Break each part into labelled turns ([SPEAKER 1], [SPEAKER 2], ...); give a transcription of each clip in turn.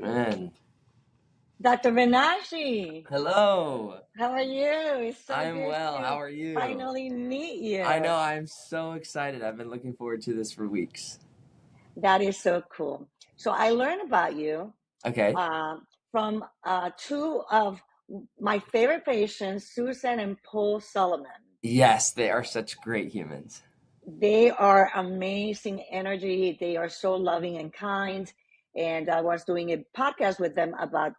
[SPEAKER 1] Amen.
[SPEAKER 2] Dr. Benacci,
[SPEAKER 1] Hello.
[SPEAKER 2] how are you? It's so
[SPEAKER 1] I'm
[SPEAKER 2] good
[SPEAKER 1] well.
[SPEAKER 2] to
[SPEAKER 1] How are you?
[SPEAKER 2] finally meet
[SPEAKER 1] I
[SPEAKER 2] you.
[SPEAKER 1] know. I'm so excited. I've been looking forward to this for weeks.
[SPEAKER 2] That is so cool. So I learned about you
[SPEAKER 1] Okay.
[SPEAKER 2] from two of my favorite patients, Susan and Paul Solomon.
[SPEAKER 1] Yes, they are such great humans.
[SPEAKER 2] They are amazing energy. They are so loving and kind. And I was doing a podcast with them about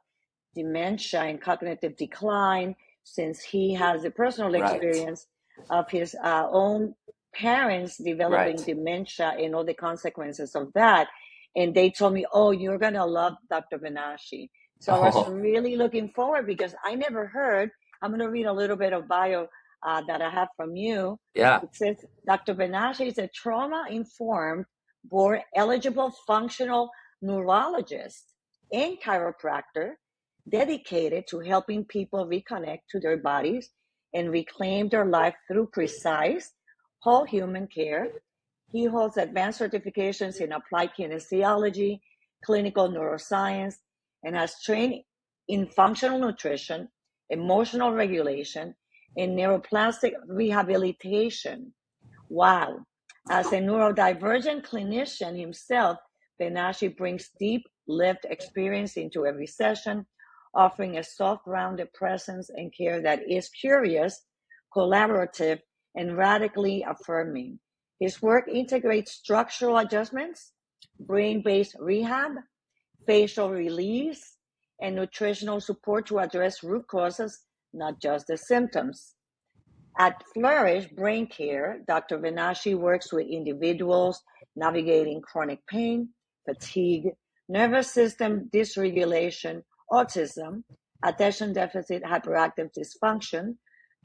[SPEAKER 2] dementia and cognitive decline, since he has a personal
[SPEAKER 1] Right.
[SPEAKER 2] experience of his own parents developing
[SPEAKER 1] Right.
[SPEAKER 2] dementia and all the consequences of that. And they told me, "Oh, you're going to love Dr. Benacci." So I was
[SPEAKER 1] Oh,
[SPEAKER 2] really looking forward because I never heard. I'm going to read a little bit of bio that I have from you.
[SPEAKER 1] yeah.
[SPEAKER 2] It says Dr. Benacci is a trauma informed, board eligible functional neurologist and chiropractor dedicated to helping people reconnect to their bodies and reclaim their life through precise whole human care. He holds advanced certifications in applied kinesiology, clinical neuroscience, and has trained in functional nutrition, emotional regulation, and neuroplastic rehabilitation. Wow. As a neurodivergent clinician himself, Benacci brings deep lived experience into every session, offering a soft, rounded presence and care that is curious, collaborative, and radically affirming. His work integrates structural adjustments, brain based rehab, facial release, and nutritional support to address root causes, not just the symptoms. At Flourish Brain Care, Dr. Benacci works with individuals navigating chronic pain, fatigue, nervous system dysregulation, autism, attention deficit hyperactive dysfunction,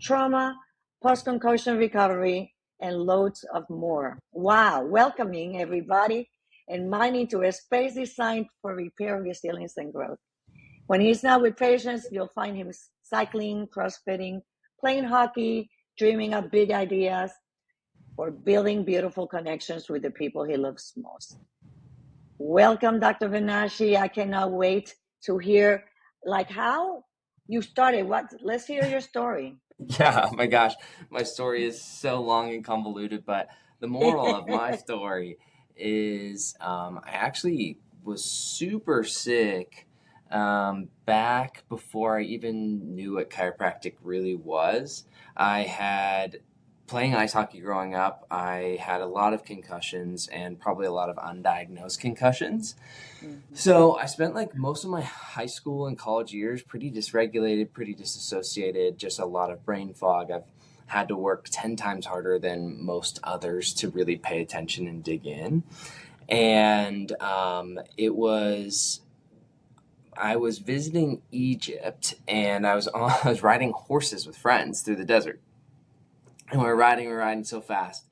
[SPEAKER 2] trauma, post-concussion recovery, and loads of more. Wow, welcoming everybody and mining to a space designed for repair, resilience, and growth. When he's not with patients, you'll find him cycling, crossfitting, playing hockey, dreaming up big ideas, or building beautiful connections with the people he loves most. Welcome, Dr. Benacci. I cannot wait to hear like how you started. Let's hear your story.
[SPEAKER 1] Yeah. Oh my gosh. My story is so long and convoluted, but the moral of my story is I actually was super sick back before I even knew what chiropractic really was. I had playing ice hockey growing up. I had a lot of concussions and probably a lot of undiagnosed concussions.
[SPEAKER 2] Mhm.
[SPEAKER 1] So I spent like most of my high school and college years pretty dysregulated, pretty disassociated, just a lot of brain fog. I've had to work 10 times harder than most others to really pay attention and dig in. And I was visiting Egypt and I was riding horses with friends through the desert. And we're riding so fast.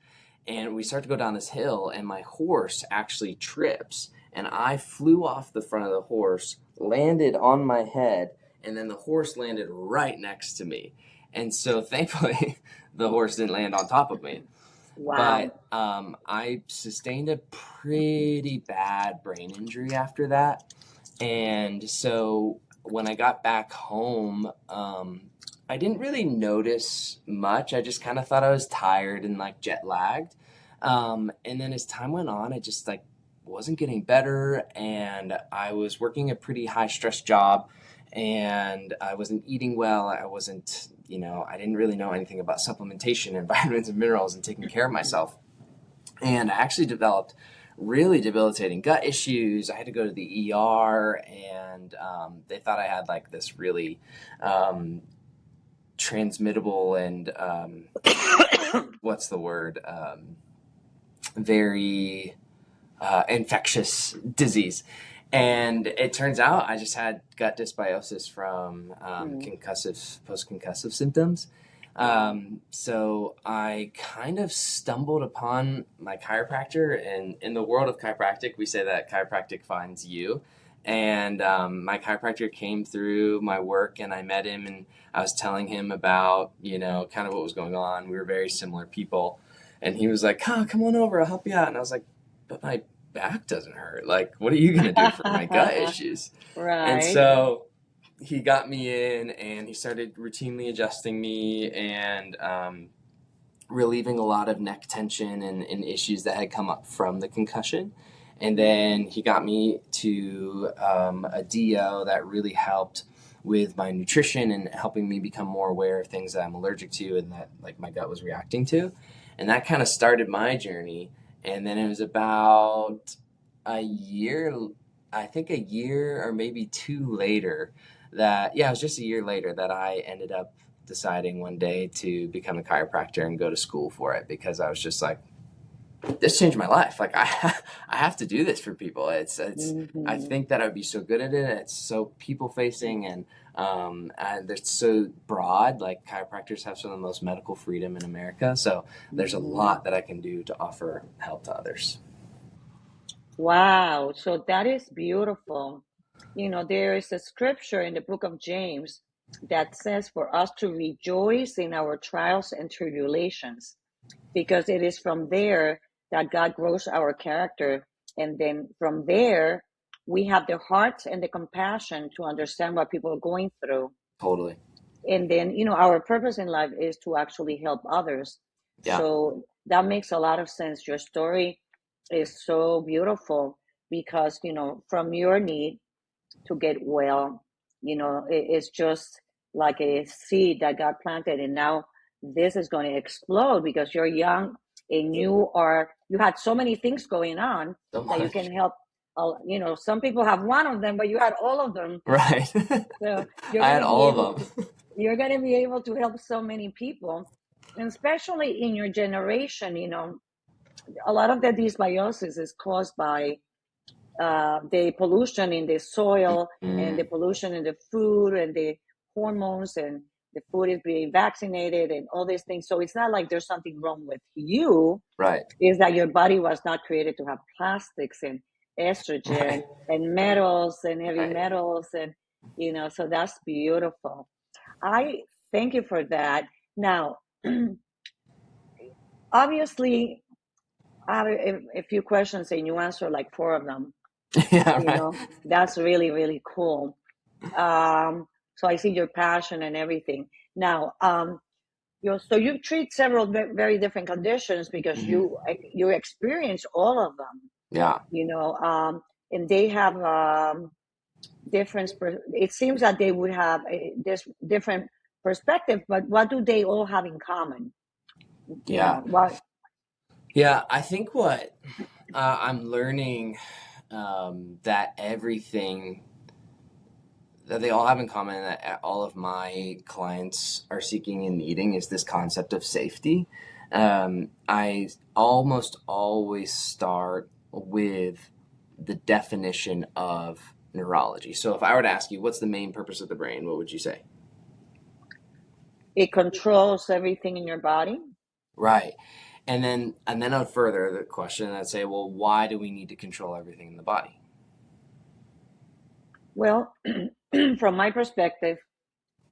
[SPEAKER 1] And we start to go down this hill, and my horse actually trips. And I flew off the front of the horse, landed on my head, and then the horse landed right next to me. And so thankfully, the horse didn't land on top of me.
[SPEAKER 2] Wow.
[SPEAKER 1] But I sustained a pretty bad brain injury after that. And so when I got back home, I didn't really notice much. I just kind of thought I was tired and like jet lagged. And then as time went on, I just like wasn't getting better, and I was working a pretty high stress job, and I wasn't eating well. I wasn't, I didn't really know anything about supplementation and vitamins and minerals and taking care of myself. And I actually developed really debilitating gut issues. I had to go to the ER, and they thought I had like this really transmittable and what's the word? Very infectious disease. And it turns out I just had gut dysbiosis from post-concussive symptoms.
[SPEAKER 2] Wow.
[SPEAKER 1] So I kind of stumbled upon my chiropractor, and in the world of chiropractic, we say that chiropractic finds you. And my chiropractor came through my work, and I met him, and I was telling him about, kind of what was going on. We were very similar people. And he was like, "Oh, come on over, I'll help you out." And I was like, "But back doesn't hurt. Like, what are you going to do for my gut issues? And
[SPEAKER 2] Right.
[SPEAKER 1] so he got me in and he started routinely adjusting me and relieving a lot of neck tension and issues that had come up from the concussion. And then he got me to a DO that really helped with my nutrition and helping me become more aware of things that I'm allergic to and that like my gut was reacting to. And that kind of started my journey. And then it was about a year, I think a year or maybe two later that, yeah, it was just a year later that I ended up deciding one day to become a chiropractor and go to school for it because I was just like, this changed my life. Like I have to do this for people. It's I
[SPEAKER 2] Hmm.
[SPEAKER 1] think that I would be so good at it. It's so people facing and it's so broad. Like chiropractors have some of the most medical freedom in America. So there's a
[SPEAKER 2] Hmm.
[SPEAKER 1] lot that I can do to offer help to others.
[SPEAKER 2] Wow. So that is beautiful. There is a scripture in the book of James that says for us to rejoice in our trials and tribulations, because it is from there that God grows our character. And then from there, we have the heart and the compassion to understand what people are going through.
[SPEAKER 1] Totally.
[SPEAKER 2] And then, our purpose in life is to actually help others.
[SPEAKER 1] Yeah.
[SPEAKER 2] So that makes a lot of sense. Your story is so beautiful because, from your need to get well, it's just like a seed that got planted. And now this is going to explode because you're young and you had so many things going on
[SPEAKER 1] So
[SPEAKER 2] that you
[SPEAKER 1] much.
[SPEAKER 2] can help. Some people have one of them, but you had all of them.
[SPEAKER 1] Right.
[SPEAKER 2] So you're
[SPEAKER 1] I
[SPEAKER 2] going
[SPEAKER 1] had
[SPEAKER 2] to be
[SPEAKER 1] all
[SPEAKER 2] able
[SPEAKER 1] of
[SPEAKER 2] to
[SPEAKER 1] them.
[SPEAKER 2] you're going to be able to help so many people, and especially in your generation. A lot of the dysbiosis is caused by the pollution in the soil and the
[SPEAKER 1] Mm,
[SPEAKER 2] pollution in the food and the hormones, and the food is being vaccinated and all these things. So it's not like there's something wrong with you.
[SPEAKER 1] right.
[SPEAKER 2] Is that your body was not created to have plastics and
[SPEAKER 1] Right.
[SPEAKER 2] estrogen and metals and heavy
[SPEAKER 1] Right.
[SPEAKER 2] metals, and so that's beautiful. I thank you for that. Now, obviously, I have a few questions and you answer like four of them.
[SPEAKER 1] Yeah, right.
[SPEAKER 2] That's really, really cool. So I see your passion and everything. Now, so you treat several very different conditions because
[SPEAKER 1] Hmm.
[SPEAKER 2] you experience all of them.
[SPEAKER 1] Yeah.
[SPEAKER 2] You know, and they have different. It seems that they would have this different perspective, but what do they all have in common?
[SPEAKER 1] Yeah.
[SPEAKER 2] What?
[SPEAKER 1] Yeah. I think what I'm learning that everything that they all have in common and that all of my clients are seeking and needing is this concept of safety. I almost always start with the definition of neurology. So if I were to ask you, what's the main purpose of the brain? What would you say?
[SPEAKER 2] It controls everything in your body.
[SPEAKER 1] Right. And then I'd further the question and I'd say, well, why do we need to control everything in the body?
[SPEAKER 2] Well, from my perspective,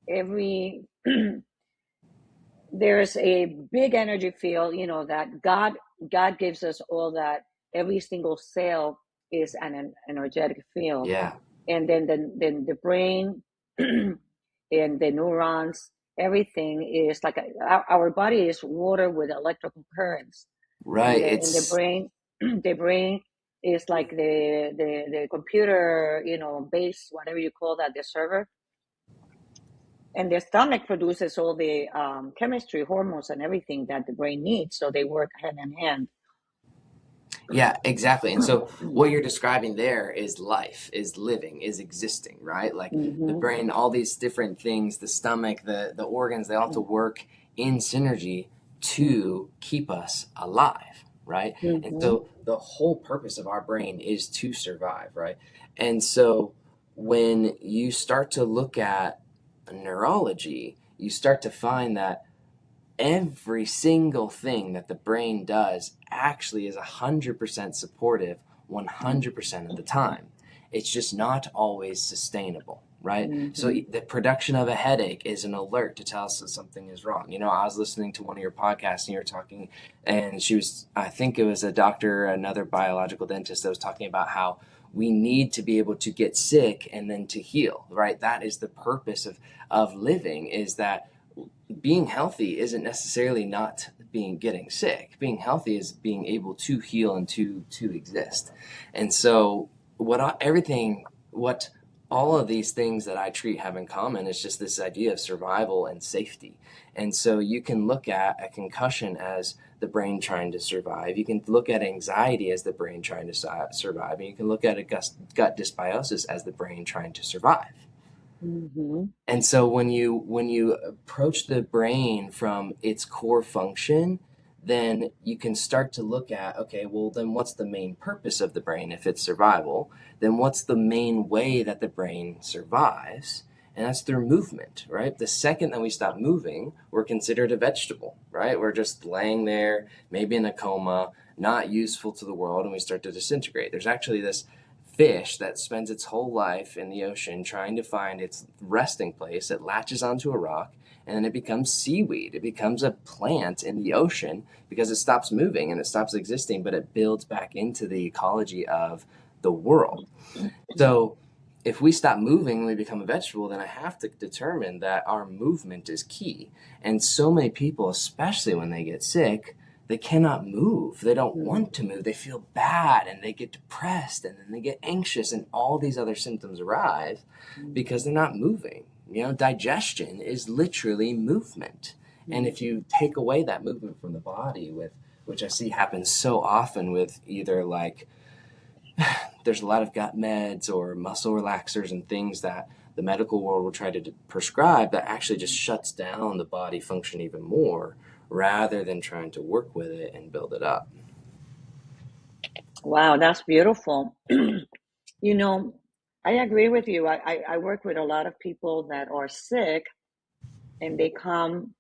[SPEAKER 2] every there's a big energy field, that God gives us all that. Every single cell is an energetic field,
[SPEAKER 1] Yeah.
[SPEAKER 2] and then the brain and the neurons, everything is like our body is water with electrical currents, and
[SPEAKER 1] Right.
[SPEAKER 2] the
[SPEAKER 1] It's
[SPEAKER 2] brain, the brain is like the computer, base, whatever you call that, the server, and the stomach produces all the chemistry, hormones, and everything that the brain needs. So they work hand in hand.
[SPEAKER 1] Yeah, exactly. And so what you're describing there is life, is living, is existing, right? Like the
[SPEAKER 2] Mm-hmm.
[SPEAKER 1] brain, all these different things, the stomach, the organs, they all have to work in synergy to keep us alive, right? And
[SPEAKER 2] Mm-hmm.
[SPEAKER 1] so the whole purpose of our brain is to survive, right? And so when you start to look at neurology, you start to find that every single thing that the brain does actually is 100% supportive 100% of the time. It's just not always sustainable, right? So
[SPEAKER 2] Mm-hmm.
[SPEAKER 1] the production of a headache is an alert to tell us that something is wrong. I was listening to one of your podcasts and you were talking, and she was, I think it was a doctor, another biological dentist that was talking about how we need to be able to get sick and then to heal, right? That is the purpose of living, is that being healthy isn't necessarily not getting sick. Being healthy is being able to heal and to exist. And so what all of these things that I treat have in common is just this idea of survival and safety. And so you can look at a concussion as the brain trying to survive. You can look at anxiety as the brain trying to survive. And you can look at a gut dysbiosis as the brain trying to survive.
[SPEAKER 2] Mm-hmm.
[SPEAKER 1] And so when you approach the brain from its core function, then you can start to look at, okay, well, then what's the main purpose of the brain if it's survival? Then what's the main way that the brain survives? And that's through movement, right? The second that we stop moving, we're considered a vegetable, right? We're just laying there, maybe in a coma, not useful to the world, and we start to disintegrate. There's actually this fish that spends its whole life in the ocean trying to find its resting place. It latches onto a rock and then it becomes seaweed. It becomes a plant in the ocean because it stops moving and it stops existing, but it builds back into the ecology of the world. So if we stop moving and we become a vegetable, then I have to determine that our movement is key. And so many people, especially when they get sick, they cannot move. They don't want to move. They feel bad and they get depressed and then they get anxious and all these other symptoms arise because they're not moving. Digestion is literally movement. And if you take away that movement from the body, which I see happens so often with either like there's a lot of gut meds or muscle relaxers and things that the medical world will try to prescribe that actually just shuts down the body function even more rather than trying to work with it and build it up.
[SPEAKER 2] Wow, that's beautiful. You know, I agree with you. I work with a lot of people that are sick and they come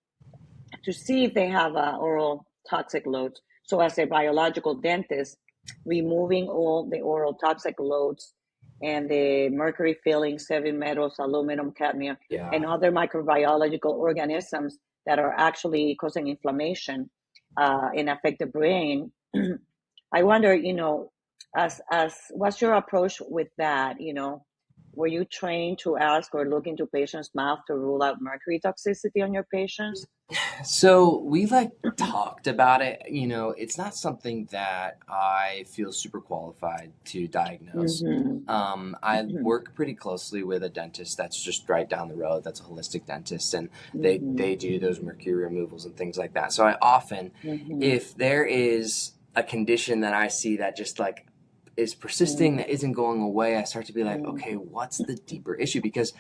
[SPEAKER 2] to see if they have oral toxic loads. So, as a biological dentist, removing all the oral toxic loads and the mercury fillings, heavy metals, aluminum, cadmium,
[SPEAKER 1] Yeah.
[SPEAKER 2] and other microbiological organisms that are actually causing inflammation and affect the brain. I wonder, as what's your approach with that? Were you trained to ask or look into patients' mouth to rule out mercury toxicity on your patients?
[SPEAKER 1] So we talked about it. It's not something that I feel super qualified to diagnose.
[SPEAKER 2] Mm-hmm.
[SPEAKER 1] I work pretty closely with a dentist that's just right down the road. That's a holistic dentist, and they
[SPEAKER 2] Mm-hmm.
[SPEAKER 1] they do those mercury removals and things like that. So I often,
[SPEAKER 2] Mm-hmm.
[SPEAKER 1] if there is a condition that I see that just is persisting, that isn't going away, I start to be like,
[SPEAKER 2] Mm-hmm.
[SPEAKER 1] okay, what's the deeper issue? Because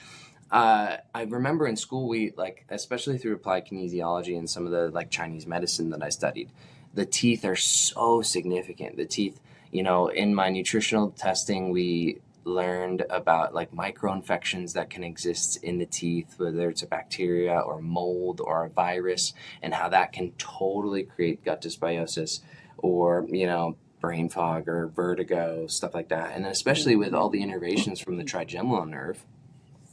[SPEAKER 1] I remember in school we especially through applied kinesiology and some of the Chinese medicine that I studied, the teeth are so significant. The teeth, in my nutritional testing, we learned about microinfections that can exist in the teeth, whether it's a bacteria or mold or a virus, and how that can totally create gut dysbiosis or brain fog or vertigo, stuff like that. And then especially with all the innervations from the trigeminal nerve,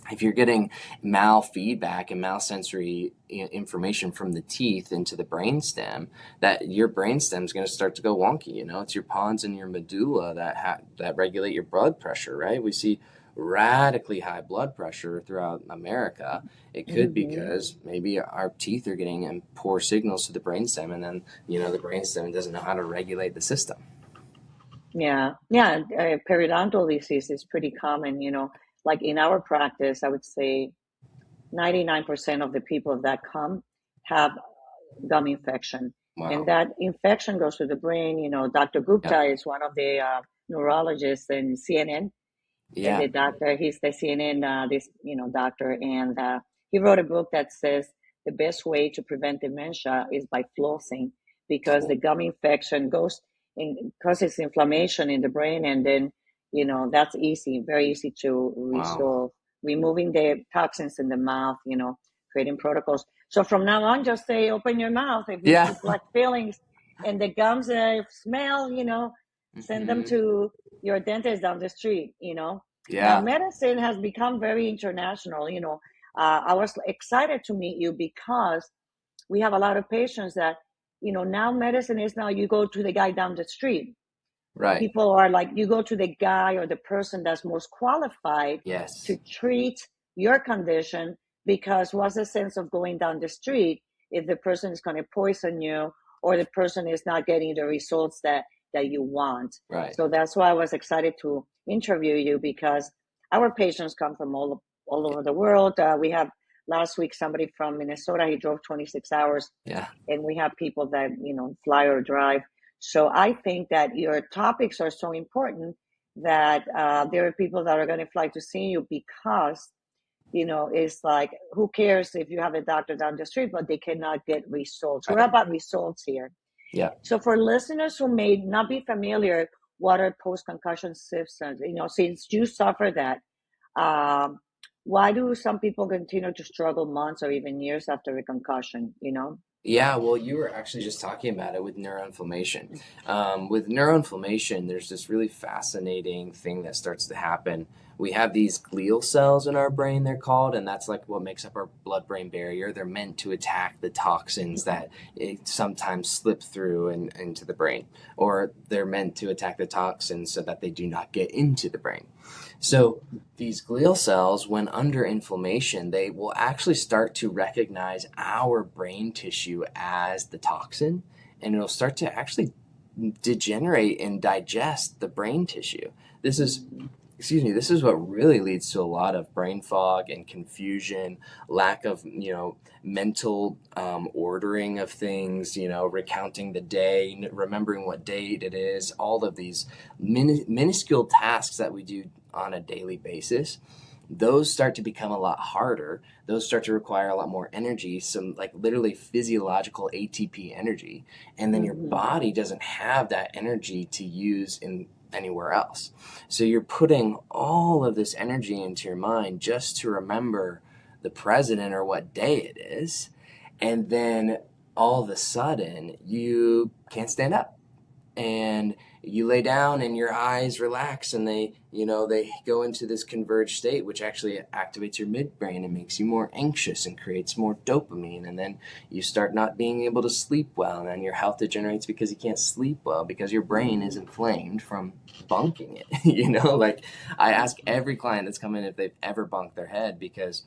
[SPEAKER 1] if you're getting malfeedback and malsensory information from the teeth into the brainstem, that your brainstem is going to start to go wonky. It's your pons and your medulla that regulate your blood pressure, right? We see radically high blood pressure throughout America. It could be
[SPEAKER 2] Mm-hmm.
[SPEAKER 1] because maybe our teeth are getting poor signals to the brainstem, and then the brainstem doesn't know how to regulate the system.
[SPEAKER 2] Yeah, yeah. Periodontal disease is pretty common. Like in our practice, I would say 99% of the people that come have gum infection, and
[SPEAKER 1] Wow.
[SPEAKER 2] that infection goes to the brain. Dr. Gupta
[SPEAKER 1] Yep.
[SPEAKER 2] is one of the neurologists in CNN, and
[SPEAKER 1] Yeah.
[SPEAKER 2] the doctor, he's the CNN this doctor, and he wrote a book that says the best way to prevent dementia is by flossing, because the
[SPEAKER 1] Cool.
[SPEAKER 2] gum infection goes and causes inflammation in the brain, and then that's easy, very easy to
[SPEAKER 1] Wow.
[SPEAKER 2] resolve, removing the toxins in the mouth, creating protocols. So from now on, just say open your mouth if you
[SPEAKER 1] Yeah.
[SPEAKER 2] feel like feelings and the gums smell, send them to your dentist down the street, Now,
[SPEAKER 1] Yeah,
[SPEAKER 2] medicine has become very international, I was excited to meet you because we have a lot of patients that, now medicine is now you go to the guy down the street.
[SPEAKER 1] right.
[SPEAKER 2] People are like, you go to the guy or the person that's most qualified to
[SPEAKER 1] Yes,
[SPEAKER 2] treat your condition, because what's the sense of going down the street if the person is going to poison you, or the person is not getting the results that you want?
[SPEAKER 1] right.
[SPEAKER 2] So that's why I was excited to interview you, because our patients come from all over the world. We have last week somebody from Minnesota. He drove 26 hours,
[SPEAKER 1] Yeah.
[SPEAKER 2] and we have people that fly or drive. So I think that your topics are so important that there are people that are going to fly to see you, because it's like, who cares if you have a doctor down the street but they cannot get results? We're
[SPEAKER 1] Right.
[SPEAKER 2] about results here.
[SPEAKER 1] Yeah.
[SPEAKER 2] So for listeners who may not be familiar, what are post-concussion symptoms? Since you suffer that, um, why do some people continue to struggle months or even years after a concussion?
[SPEAKER 1] Yeah, well, you were actually just talking about it with neuroinflammation. With neuroinflammation, there's this really fascinating thing that starts to happen. We have these glial cells in our brain, they're called, and that's like what makes up our blood-brain barrier. They're meant to attack the toxins that sometimes slip through and into the brain, or they're meant to attack the toxins so that they do not get into the brain. So these glial cells, when under inflammation, they will actually start to recognize our brain tissue as the toxin, and it'll start to actually degenerate and digest the brain tissue. This is this is what really leads to a lot of brain fog and confusion, lack of, mental ordering of things, recounting the day, remembering what date it is, all of these minuscule tasks that we do on a daily basis. Those start to become a lot harder. Those start to require a lot more energy, some like literally physiological ATP energy. And then your
[SPEAKER 2] Mm-hmm.
[SPEAKER 1] body doesn't have that energy to use in anywhere else. So you're putting all of this energy into your mind just to remember the president or what day it is. And then all of a sudden you can't stand up, and you lay down and your eyes relax, and they go into this converged state, which actually activates your midbrain and makes you more anxious and creates more dopamine. And then you start not being able to sleep well, and then your health degenerates because you can't sleep well because your brain is inflamed from bunking it. Like, I ask every client that's come in if they've ever bunked their head, because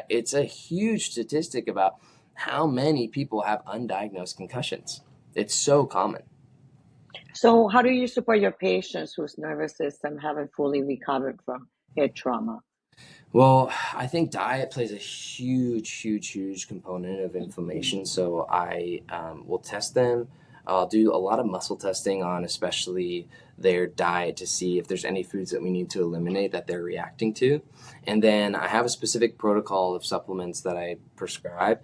[SPEAKER 1] it's a huge statistic about how many people have undiagnosed concussions. It's so common.
[SPEAKER 2] So, how do you support your patients whose nervous system haven't fully recovered from head trauma?
[SPEAKER 1] Well, I think diet plays a huge, huge, huge component of inflammation. So I will test them. I'll do a lot of muscle testing on especially their diet to see if there's any foods that we need to eliminate that they're reacting to. And then I have a specific protocol of supplements that I prescribe.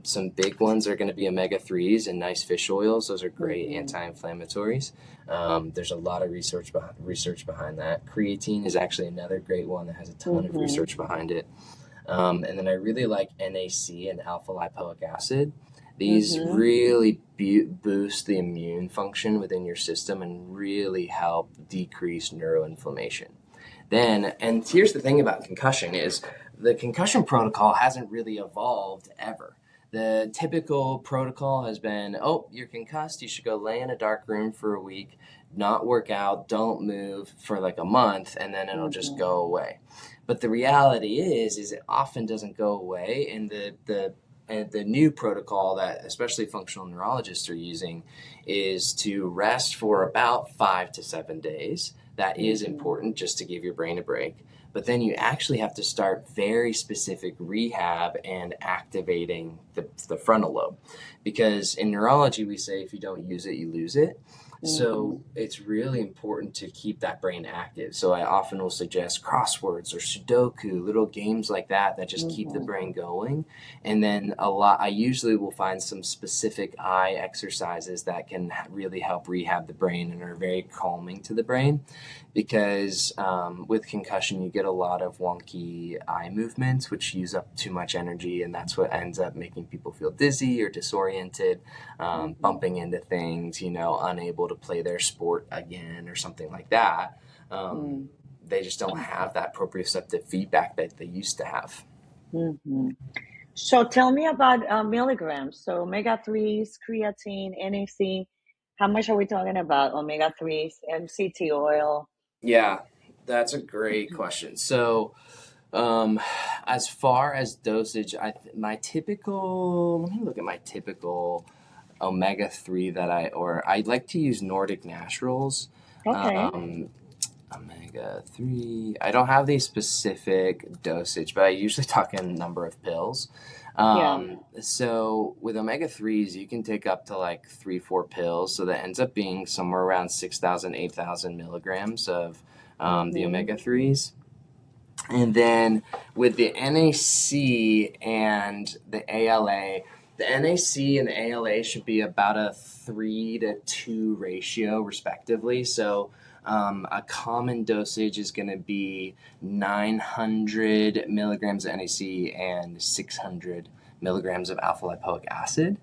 [SPEAKER 1] Some big ones are going to be omega-3s and nice fish oils. Those are great
[SPEAKER 2] Mm-hmm.
[SPEAKER 1] anti-inflammatories. There's a lot of research behind that. Creatine is actually another great one that has a ton of
[SPEAKER 2] Mm-hmm.
[SPEAKER 1] research behind it. And then I really like NAC and alpha lipoic acid. These
[SPEAKER 2] Mm-hmm.
[SPEAKER 1] really boost the immune function within your system and really help decrease neuroinflammation. And here's the thing about concussion is the concussion protocol hasn't really evolved ever. The typical protocol has been, oh, you're concussed, you should go lay in a dark room for a week, not work out, don't move for like a month, and then it'll just
[SPEAKER 2] Mm-hmm.
[SPEAKER 1] go away. But the reality is it often doesn't go away, and the new protocol that especially functional neurologists are using is to rest for about 5 to 7 days. That is
[SPEAKER 2] Mm-hmm.
[SPEAKER 1] important just to give your brain a break. But then you actually have to start very specific rehab and activating the frontal lobe. Because in neurology, we say if you don't use it, you lose it.
[SPEAKER 2] Mm-hmm.
[SPEAKER 1] So it's really important to keep that brain active. So I often will suggest crosswords or Sudoku, little games like that that just keep the
[SPEAKER 2] Mm-hmm.
[SPEAKER 1] brain going. And then I usually will find some specific eye exercises that can really help rehab the brain and are very calming to the brain, because with concussion you get a lot of wonky eye movements which use up too much energy, and that's what ends up making people feel dizzy or disoriented,
[SPEAKER 2] Mm-hmm.
[SPEAKER 1] bumping into things, unable to play their sport again or something like that. They just don't have that proprioceptive feedback that they used to have.
[SPEAKER 2] Mm-hmm. So tell me about milligrams. So omega-3s, creatine, NAC. How much are we talking about? Omega-3s, MCT oil.
[SPEAKER 1] Yeah, that's a great question. So, um, as far as dosage, my typical, let me look at my typical omega-3 that I like to use Nordic Naturals.
[SPEAKER 2] Okay.
[SPEAKER 1] Um, omega-3, I don't have the specific dosage, but I usually talk in number of pills.
[SPEAKER 2] Yeah.
[SPEAKER 1] So with omega-3s, you can take up to like 3, 4 pills. So that ends up being somewhere around 6,000, 8,000 milligrams of the
[SPEAKER 2] Mm-hmm.
[SPEAKER 1] omega-3s. And then with the NAC and the ALA, the NAC and the ALA should be about a 3-to-2 ratio, respectively. So a common dosage is going to be 900 milligrams of NAC and 600 milligrams of alpha lipoic acid.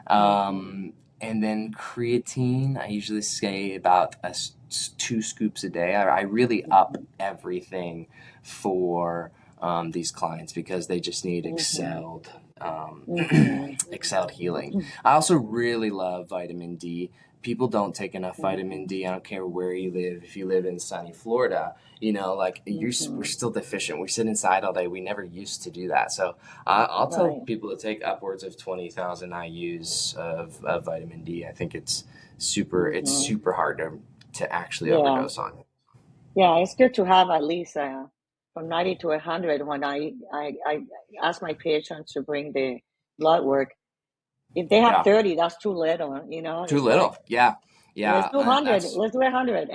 [SPEAKER 2] Mm-hmm.
[SPEAKER 1] And then creatine, I usually say about 2 scoops a day. I really up everything for these clients because they just need
[SPEAKER 2] Mm-hmm. Mm-hmm.
[SPEAKER 1] excelled healing. I also really love vitamin D. People don't take enough vitamin
[SPEAKER 2] Mm-hmm.
[SPEAKER 1] D. I don't care where you live. If you live in sunny Florida, like we're
[SPEAKER 2] Mm-hmm.
[SPEAKER 1] still deficient. We sit inside all day. We never used to do that. So I'll tell
[SPEAKER 2] Right.
[SPEAKER 1] people to take upwards of 20,000 IU's of vitamin D. I think it's
[SPEAKER 2] Mm-hmm.
[SPEAKER 1] super hard to actually
[SPEAKER 2] Yeah.
[SPEAKER 1] overdose on.
[SPEAKER 2] Yeah. It's good to have at least from 90 to 100 when I ask my patients to bring the blood work. If they have
[SPEAKER 1] Yeah,
[SPEAKER 2] 30, that's too little.
[SPEAKER 1] too
[SPEAKER 2] It's like,
[SPEAKER 1] little. Yeah,
[SPEAKER 2] let's
[SPEAKER 1] yeah.
[SPEAKER 2] do 100.
[SPEAKER 1] That's
[SPEAKER 2] Let's do 100.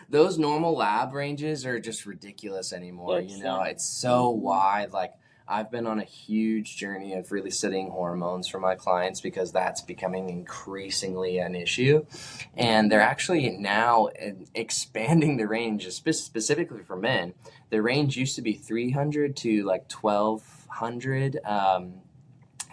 [SPEAKER 1] those normal lab ranges are just ridiculous anymore.
[SPEAKER 2] It's,
[SPEAKER 1] It's so
[SPEAKER 2] mhm,
[SPEAKER 1] wide. Like I've been on a huge journey of really studying hormones for my clients because that's becoming increasingly an issue. And they're actually now expanding the range, specifically for men. The range used to be 300 to like 1,200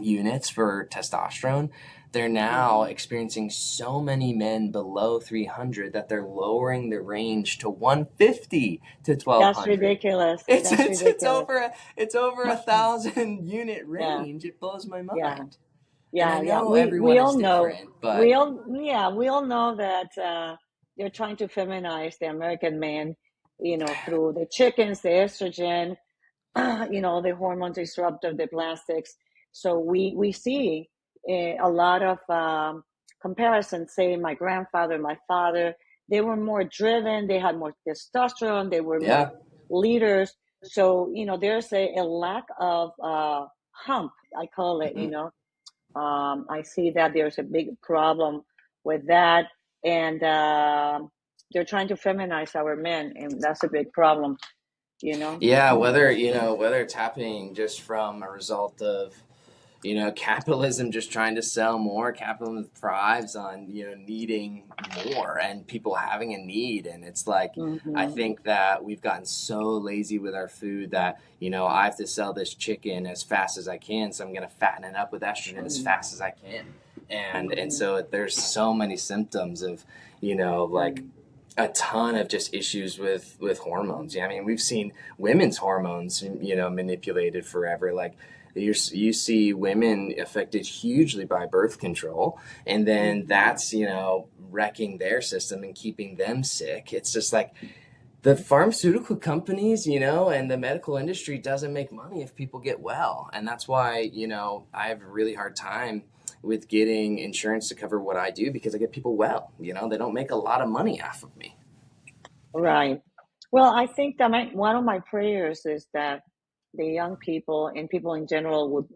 [SPEAKER 1] units for testosterone. They're now
[SPEAKER 2] mhm.
[SPEAKER 1] experiencing so many men below 300 that they're lowering the range to 150 to
[SPEAKER 2] That's
[SPEAKER 1] 1,200.
[SPEAKER 2] ridiculous.
[SPEAKER 1] It's
[SPEAKER 2] That's
[SPEAKER 1] it's it's
[SPEAKER 2] ridiculous.
[SPEAKER 1] over a it's over 1,000 unit
[SPEAKER 2] Yeah,
[SPEAKER 1] range. It blows my
[SPEAKER 2] yeah,
[SPEAKER 1] mind. And I
[SPEAKER 2] yeah.
[SPEAKER 1] know
[SPEAKER 2] We
[SPEAKER 1] everyone is
[SPEAKER 2] all know.
[SPEAKER 1] different, but
[SPEAKER 2] We all know that they're trying to feminize the American man, through the chickens, the estrogen, the hormone disruptor, the plastics. So we see a lot of comparisons. Say my grandfather, my father, they were more driven. They had more testosterone. They were more
[SPEAKER 1] yeah.
[SPEAKER 2] leaders. So there's a lack of hump. I call it.
[SPEAKER 1] Mhm.
[SPEAKER 2] I see that there's a big problem with that, and they're trying to feminize our men, and that's a big problem. You know.
[SPEAKER 1] Yeah, whether it's happening just from a result of capitalism just trying to sell more. Capitalism thrives on needing more and people having a need, and it's like I
[SPEAKER 2] Mm-hmm.
[SPEAKER 1] think that we've gotten so lazy with our food that I have to sell this chicken as fast as I can, so I'm going to fatten it up with estrogen as fast as I can, and
[SPEAKER 2] Mm-hmm.
[SPEAKER 1] so there's so many symptoms of like
[SPEAKER 2] Mm-hmm.
[SPEAKER 1] a ton of just issues with hormones. Yeah, I mean, we've seen women's hormones, manipulated forever. Like you see women affected hugely by birth control, and then
[SPEAKER 2] Mm-hmm.
[SPEAKER 1] that's wrecking their system and keeping them sick. It's just like the pharmaceutical companies, and the medical industry doesn't make money if people get well, and that's why I have a really hard time with getting insurance to cover what I do because I get people well. They don't make a lot of money off of me.
[SPEAKER 2] Right. Well, I think that one of my prayers is that the young people and people in general would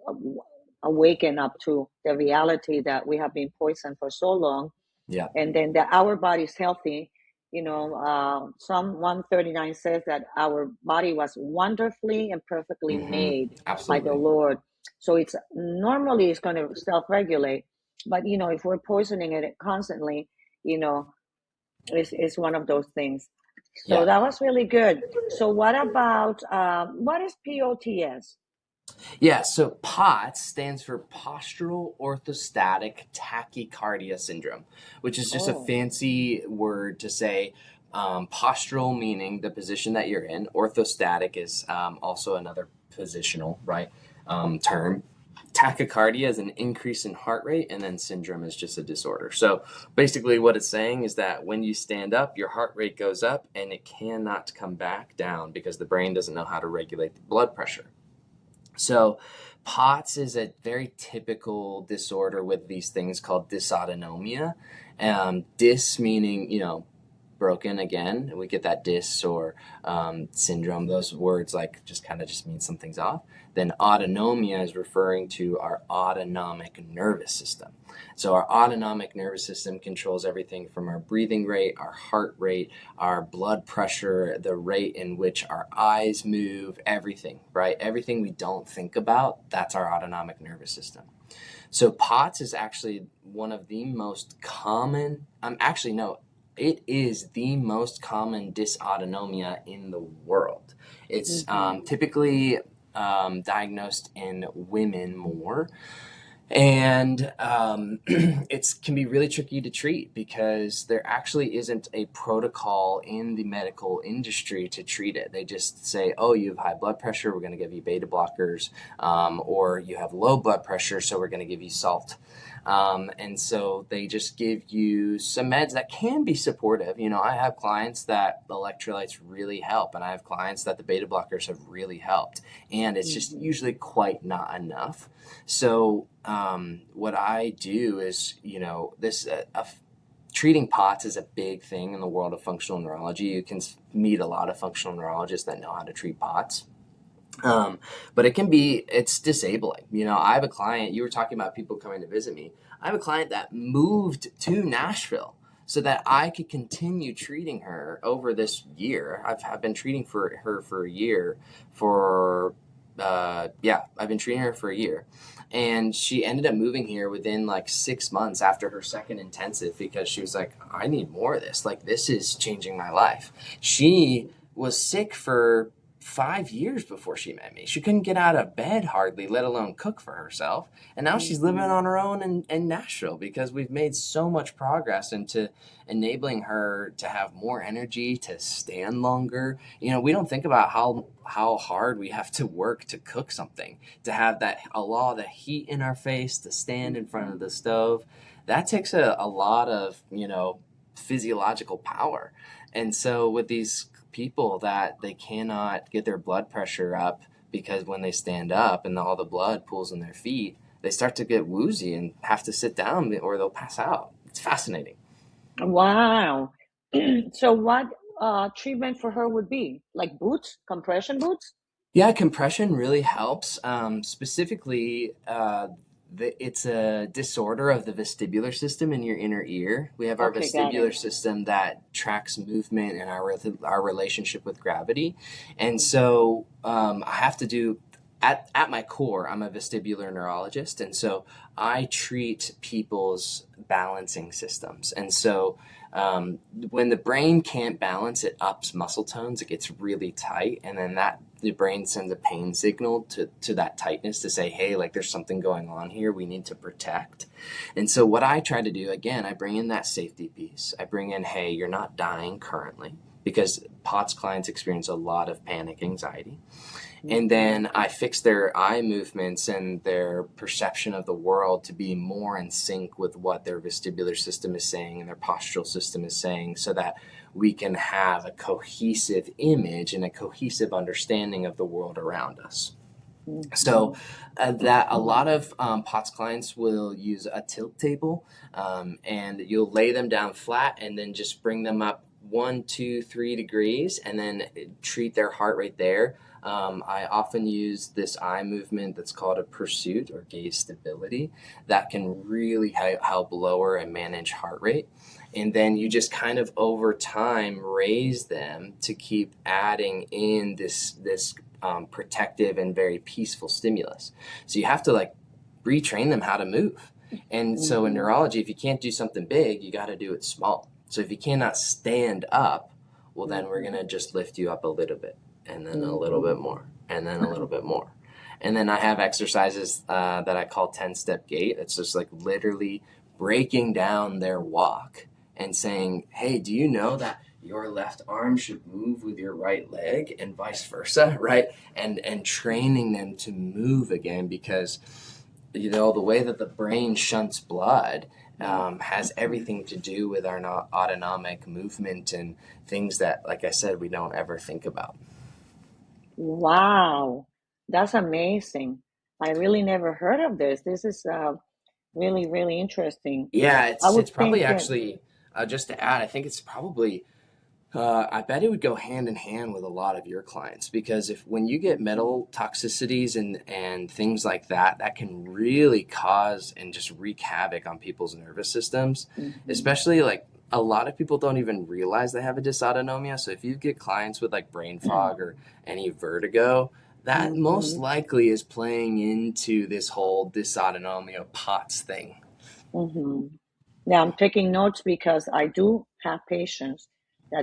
[SPEAKER 2] awaken up to the reality that we have been poisoned for so long,
[SPEAKER 1] Yeah.
[SPEAKER 2] and then that our body is healthy. Psalm 139 says that our body was wonderfully and perfectly
[SPEAKER 1] Mm-hmm.
[SPEAKER 2] made by the
[SPEAKER 1] Absolutely.
[SPEAKER 2] Lord. So it's going to self-regulate. But if we're poisoning it constantly, you know, it's one of those things. So
[SPEAKER 1] Yeah.
[SPEAKER 2] that was really good. So what about what is POTS?
[SPEAKER 1] Yeah, so POTS stands for Postural Orthostatic Tachycardia Syndrome, which is just a
[SPEAKER 2] Oh.
[SPEAKER 1] fancy word to say postural, meaning the position that you're in. Orthostatic is also another positional, right, term. Tachycardia is an increase in heart rate, and then syndrome is just a disorder. So basically, what it's saying is that when you stand up, your heart rate goes up and it cannot come back down because the brain doesn't know how to regulate the blood pressure. So, POTS is a very typical disorder with these things called dysautonomia. Dys meaning, broken again. We get that dys or syndrome. Those words like just kind of just mean something's off. Then autonomia is referring to our autonomic nervous system. So our autonomic nervous system controls everything from our breathing rate, our heart rate, our blood pressure, the rate in which our eyes move, everything, right? Everything we don't think about, that's our autonomic nervous system. So POTS is actually one of the most common, actually, no, it is the most common dysautonomia in the world. It's typically diagnosed in women more. And it can be really tricky to treat because there actually isn't a protocol in the medical industry to treat it. They just say, oh, you have high blood pressure, we're going to give you beta blockers, or you have low blood pressure, so we're going to give you salt. And so they just give you some meds that can be supportive. I have clients that electrolytes really help, and I have clients that the beta blockers have really helped, and it's just usually quite not enough. So what I do is, treating POTS is a big thing in the world of functional neurology. You can meet a lot of functional neurologists that know how to treat POTS. But it's disabling. I have a client, you were talking about people coming to visit me. I have a client that moved to Nashville so that I could continue treating her over this year. I've been treating her for a year I've been treating her for a year. And she ended up moving here within like 6 months after her second intensive because she was like, I need more of this. Like, this is changing my life. She was sick for 5 years before she met me. She couldn't get out of bed hardly, let alone cook for herself. And now she's living on her own in Nashville because we've made so much progress into enabling her to have more energy, to stand longer. We don't think about how hard we have to work to cook something, to have a lot of the heat in our face, to stand in front of the stove. That takes a lot of, physiological power. And so with these people that they cannot get their blood pressure up because when they stand up and all the blood pools in their feet, they start to get woozy and have to sit down or they'll pass out. It's fascinating.
[SPEAKER 2] Wow. So what treatment for her would be? Like boots, compression boots?
[SPEAKER 1] Yeah, compression really helps. Specifically, it's a disorder of the vestibular system in your inner ear. We have our
[SPEAKER 2] Okay, got it.
[SPEAKER 1] vestibular system that tracks movement and our relationship with gravity. And so I have to do, at my core, I'm a vestibular neurologist. And so I treat people's balancing systems. And so when the brain can't balance, it ups muscle tones, it gets really tight. And then the brain sends a pain signal to that tightness to say, hey, like there's something going on here we need to protect. And so what I try to do, again, I bring in that safety piece. I bring in, hey, you're not dying currently, because POTS clients experience a lot of panic anxiety. And then I fix their eye movements and their perception of the world to be more in sync with what their vestibular system is saying and their postural system is saying, so that we can have a cohesive image and a cohesive understanding of the world around us. So that a lot of POTS clients will use a tilt table, and you'll lay them down flat and then just bring them up 1, 2, 3 degrees and then treat their heart rate there. I often use this eye movement that's called a pursuit or gaze stability that can really help lower and manage heart rate. And then you just kind of over time raise them to keep adding in this protective and very peaceful stimulus. So you have to like retrain them how to move. And so in neurology, if you can't do something big, you got to do it small. So if you cannot stand up, well, then we're going to just lift you up a little bit and then a little bit more and then a little bit more. And then I have exercises that I call 10-step gait. It's just like literally breaking down their walk and saying, hey, do you know that your left arm should move with your right leg and vice versa, right? And training them to move again, because the way that the brain shunts blood has everything to do with our autonomic movement and things that, like I said, we don't ever think about.
[SPEAKER 2] Wow, that's amazing. I really never heard of this. This is really, really interesting.
[SPEAKER 1] Yeah,
[SPEAKER 2] I
[SPEAKER 1] it's
[SPEAKER 2] would
[SPEAKER 1] it's probably
[SPEAKER 2] think that.
[SPEAKER 1] actually just to add, I think it's probably I bet it would go hand in hand with a lot of your clients, because if when you get
[SPEAKER 2] Mhm,
[SPEAKER 1] metal toxicities and things like that, that can really cause and just wreak havoc on people's nervous systems,
[SPEAKER 2] mhm,
[SPEAKER 1] especially like a lot of people don't even realize they have a dysautonomia. So if you get clients with like brain fog or any vertigo, that most
[SPEAKER 2] mhm,
[SPEAKER 1] likely is playing into this whole dysautonomia POTS thing.
[SPEAKER 2] mhm. Yeah, I'm taking notes because I do have patients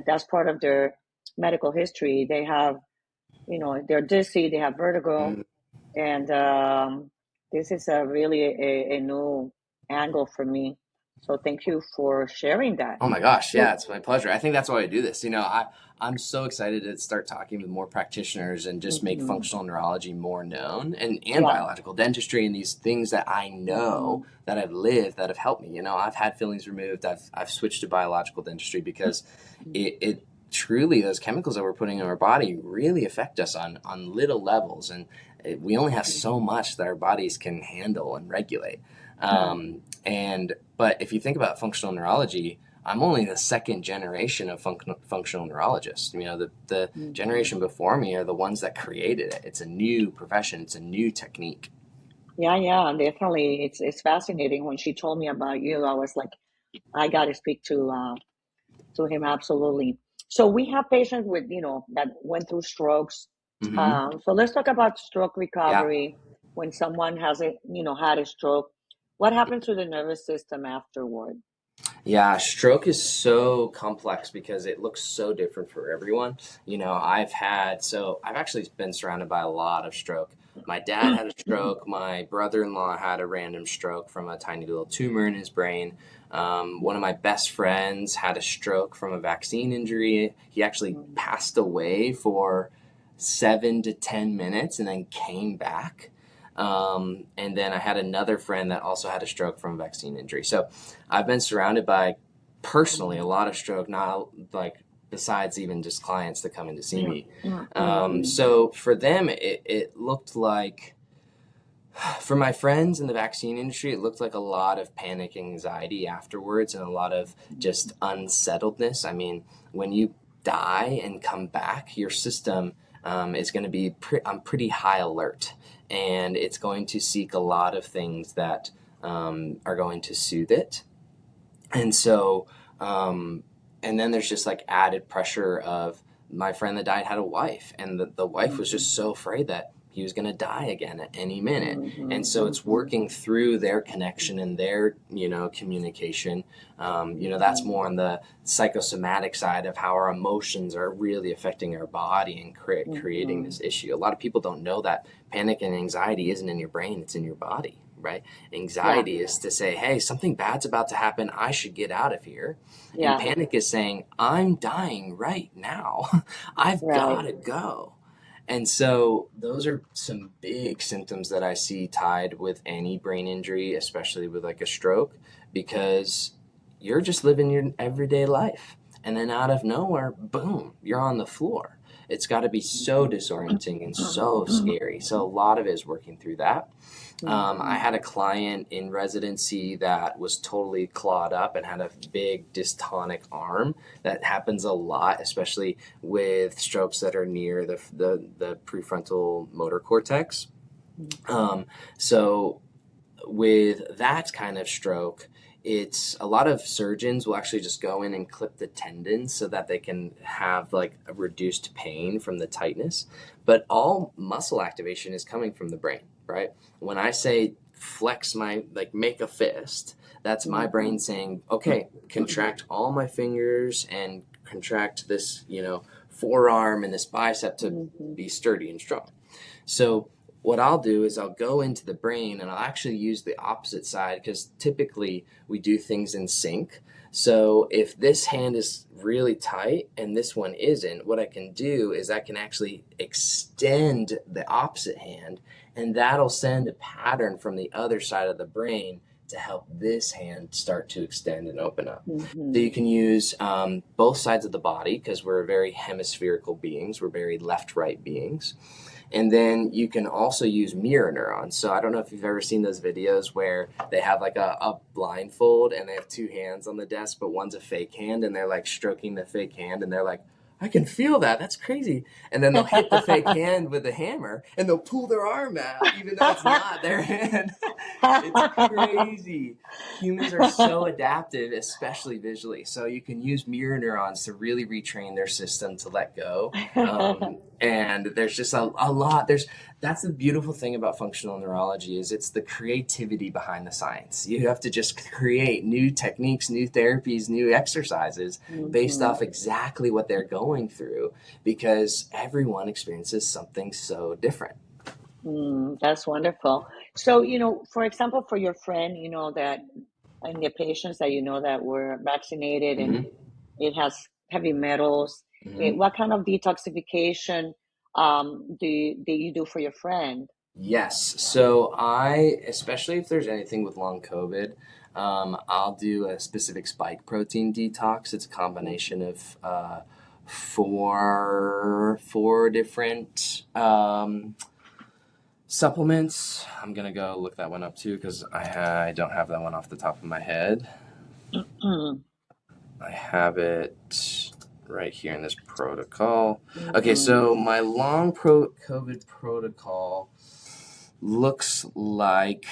[SPEAKER 2] that's part of their medical history. They have, they're dizzy, they have vertigo,
[SPEAKER 1] Mm.
[SPEAKER 2] and this is a really a new angle for me. So thank you for sharing that.
[SPEAKER 1] Oh my gosh, yeah,
[SPEAKER 2] So,
[SPEAKER 1] it's my pleasure. I think that's why I do this. I'm so excited to start talking with more practitioners and just make
[SPEAKER 2] mhm,
[SPEAKER 1] functional neurology more known, and
[SPEAKER 2] yeah,
[SPEAKER 1] biological dentistry and these things that I know
[SPEAKER 2] mhm,
[SPEAKER 1] that I've lived that have helped me. I've had fillings removed. I've switched to biological dentistry because it truly, those chemicals that we're putting in our body really affect us on little levels, and we only have so much that our bodies can handle and regulate. But if you think about functional neurology, I'm only the second generation of functional neurologists. The
[SPEAKER 2] mhm.
[SPEAKER 1] generation before me are the ones that created it. It's a new profession. It's a new technique.
[SPEAKER 2] Yeah, yeah, definitely. It's fascinating. When she told me about you, I was like, I got to speak to him absolutely. So we have patients with, that went through strokes.
[SPEAKER 1] Hmm.
[SPEAKER 2] So let's talk about stroke
[SPEAKER 1] Yeah.
[SPEAKER 2] recovery. When someone has had a stroke, what happens to the nervous system afterward?
[SPEAKER 1] Yeah, stroke is so complex because it looks so different for everyone. I've actually been surrounded by a lot of stroke. My dad had a stroke. My brother-in-law had a random stroke from a tiny little tumor in his brain. One of my best friends had a stroke from a vaccine injury. He actually passed away for 7 to 10 minutes and then came back. And then I had another friend that also had a stroke from a vaccine injury. So I've been surrounded by personally a lot of stroke, not like besides even just clients that come in to see me.
[SPEAKER 2] Mhm.
[SPEAKER 1] So for them, it looked like, for my friends in the vaccine industry, it looked like a lot of panic and anxiety afterwards and a lot of just unsettledness. I mean, when you die and come back, your system is going to be on pretty high alert, and it's going to seek a lot of things that are going to soothe it. And so, um, and then there's just like added pressure of my friend that died had a wife, and the wife was just so afraid that he was going to die again at any minute. And so it's working through their connection and their, communication. That's more on the psychosomatic side of how our emotions are really affecting our body and creating this issue. A lot of people don't know that panic and anxiety isn't in your brain, it's in your body, right?
[SPEAKER 2] Yeah,
[SPEAKER 1] Anxiety is to say, hey, something bad's about to happen. I should get out of here. And
[SPEAKER 2] yeah,
[SPEAKER 1] panic is saying, I'm dying right now. I've
[SPEAKER 2] right.
[SPEAKER 1] got to go. And so those are some big symptoms that I see tied with any brain injury, especially with like a stroke, because you're just living your everyday life. And then out of nowhere, boom, you're on the floor. It's got to be so disorienting and so scary. So a lot of it is working through that. I
[SPEAKER 2] Mhm.
[SPEAKER 1] had a client in residency that was totally clawed up and had a big dystonic arm. That happens a lot, especially with strokes that are near the prefrontal motor cortex. Um, so with that kind of stroke, it's a lot of surgeons will actually just go in and clip the tendons so that they can have like a reduced pain from the tightness. But all muscle activation is coming from the brain, right? When I say flex my, like make a fist, that's my brain
[SPEAKER 2] Mhm.
[SPEAKER 1] saying, okay, contract all my fingers and contract this, forearm and this bicep to
[SPEAKER 2] Mhm.
[SPEAKER 1] be sturdy and strong. So what I'll do is I'll go into the brain and I'll actually use the opposite side, because typically we do things in sync. So if this hand is really tight and this one isn't, what I can do is I can actually extend the opposite hand, and that'll send a pattern from the other side of the brain to help this hand start to extend and open up. So you can use both sides of the body, because we're very hemispherical beings. We're very left-right beings. And then you can also use mirror neurons. So I don't know if you've ever seen those videos where they have like a blindfold and they have two hands on the desk, but one's a fake hand, and they're like stroking the fake hand, and they're like, I can feel that. That's crazy. And then they'll hit the fake hand with a hammer and they'll pull their arm out, even though it's not their hand. It's crazy. Humans are so adaptive, especially visually. So you can use mirror neurons to really retrain their system to let go. And there's just a lot. That's the beautiful thing about functional neurology, is it's the creativity behind the science. You have to just create new techniques, new therapies, new exercises based off exactly what they're going through, because everyone experiences something so different.
[SPEAKER 2] That's wonderful. So, for example, for your friend, that and the patients that that were vaccinated and
[SPEAKER 1] Mm-hmm.
[SPEAKER 2] it has heavy metals,
[SPEAKER 1] Mm-hmm.
[SPEAKER 2] what kind of detoxification do you do for your friend?
[SPEAKER 1] Yes. So especially if there's anything with long COVID, I'll do a specific spike protein detox. It's a combination of four different supplements. I'm gonna go look that one up too, because I don't have that one off the top of my head. I have it right here in this protocol. Okay, so my long COVID protocol looks like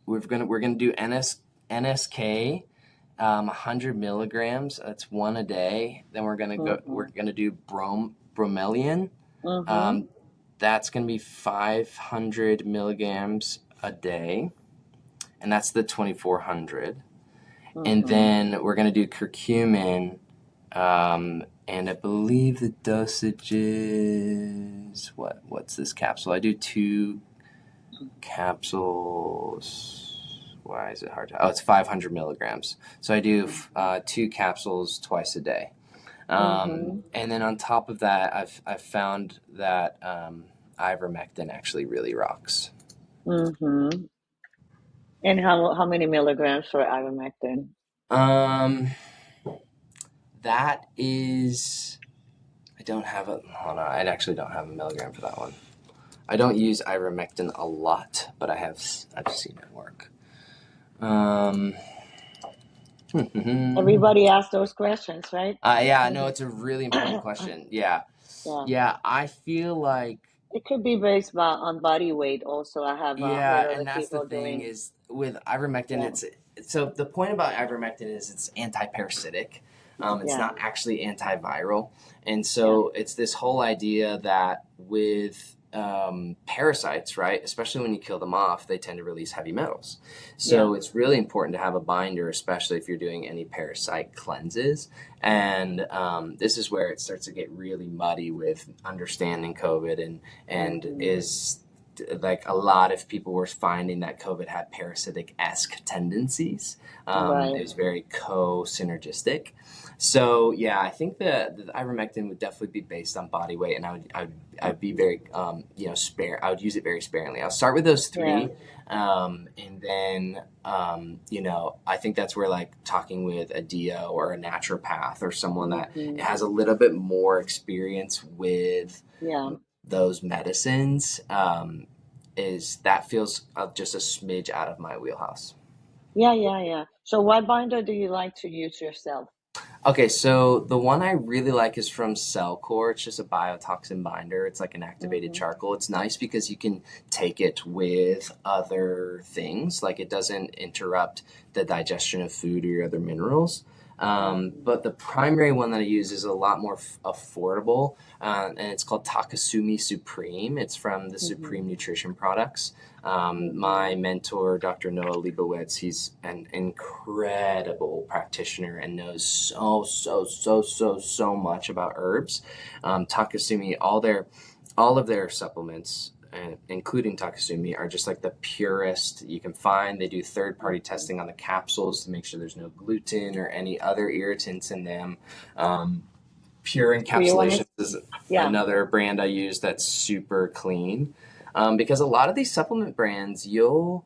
[SPEAKER 1] we're gonna do NSK, 100 milligrams. That's one a day. Then we're gonna do bromelain.
[SPEAKER 2] Mm-hmm.
[SPEAKER 1] That's gonna be 500 milligrams a day, and that's the 2400. And then we're gonna do curcumin, and I believe the dosage is what's this capsule? I do 2 capsules. Why is it hard to? Oh, it's 500 milligrams. So I do 2 capsules twice a day. And then on top of that, I've found that ivermectin actually really rocks.
[SPEAKER 2] Mm-hmm. And how many milligrams for ivermectin?
[SPEAKER 1] Um, that is, I don't have a. Hold on, I actually don't have a milligram for that one. I don't use ivermectin a lot, but I've seen it work.
[SPEAKER 2] Everybody asks those questions, right?
[SPEAKER 1] Yeah, no, it's a really important question. Yeah.
[SPEAKER 2] Yeah.
[SPEAKER 1] Yeah, I feel like,
[SPEAKER 2] It could be based on body weight also. I have heard
[SPEAKER 1] yeah, and
[SPEAKER 2] other
[SPEAKER 1] that's the
[SPEAKER 2] people
[SPEAKER 1] thing
[SPEAKER 2] doing,
[SPEAKER 1] is with ivermectin,
[SPEAKER 2] yeah,
[SPEAKER 1] so the point about ivermectin is it's anti-parasitic. It's
[SPEAKER 2] yeah,
[SPEAKER 1] not actually antiviral. And
[SPEAKER 2] yeah.
[SPEAKER 1] so it's this whole idea that with parasites, right, especially when you kill them off, they tend to release heavy metals.
[SPEAKER 2] Yeah.
[SPEAKER 1] So it's really important to have a binder, especially if you're doing any parasite cleanses. And this is where it starts to get really muddy with understanding COVID, and is like a lot of people were finding that COVID had parasitic-esque tendencies. It
[SPEAKER 2] Right.
[SPEAKER 1] was very co-synergistic. So yeah, I think the ivermectin would definitely be based on body weight, and I'd be very spare. I would use it very sparingly. I'll start with those
[SPEAKER 2] Yeah.
[SPEAKER 1] 3, and then I think that's where like talking with a DO or a naturopath or someone that has a little bit more experience with
[SPEAKER 2] Yeah.
[SPEAKER 1] those medicines, is that feels just a smidge out of my wheelhouse.
[SPEAKER 2] Yeah. Yeah. Yeah. So what binder do you like to use yourself?
[SPEAKER 1] Okay, so the one I really like is from Cellcore. It's just a biotoxin binder. It's like an activated
[SPEAKER 2] Mm-hmm.
[SPEAKER 1] charcoal. It's nice because you can take it with other things, like it doesn't interrupt the digestion of food or your other minerals. But the primary one that I use is a lot more affordable, and it's called Takasumi Supreme. It's from the
[SPEAKER 2] Mm-hmm.
[SPEAKER 1] Supreme Nutrition products.
[SPEAKER 2] Mm-hmm.
[SPEAKER 1] My mentor, Dr. Noah Leibowitz, he's an incredible practitioner and knows so much about herbs. Takasumi, all their all of their supplements, including Takasumi, are just like the purest you can find. They do third-party
[SPEAKER 2] Okay.
[SPEAKER 1] testing on the capsules to make sure there's no gluten or any other irritants in them. Um, Pure
[SPEAKER 2] Do you want
[SPEAKER 1] Encapsulations
[SPEAKER 2] to?
[SPEAKER 1] is
[SPEAKER 2] Yeah.
[SPEAKER 1] another brand I use that's super clean. Because a lot of these supplement brands, you'll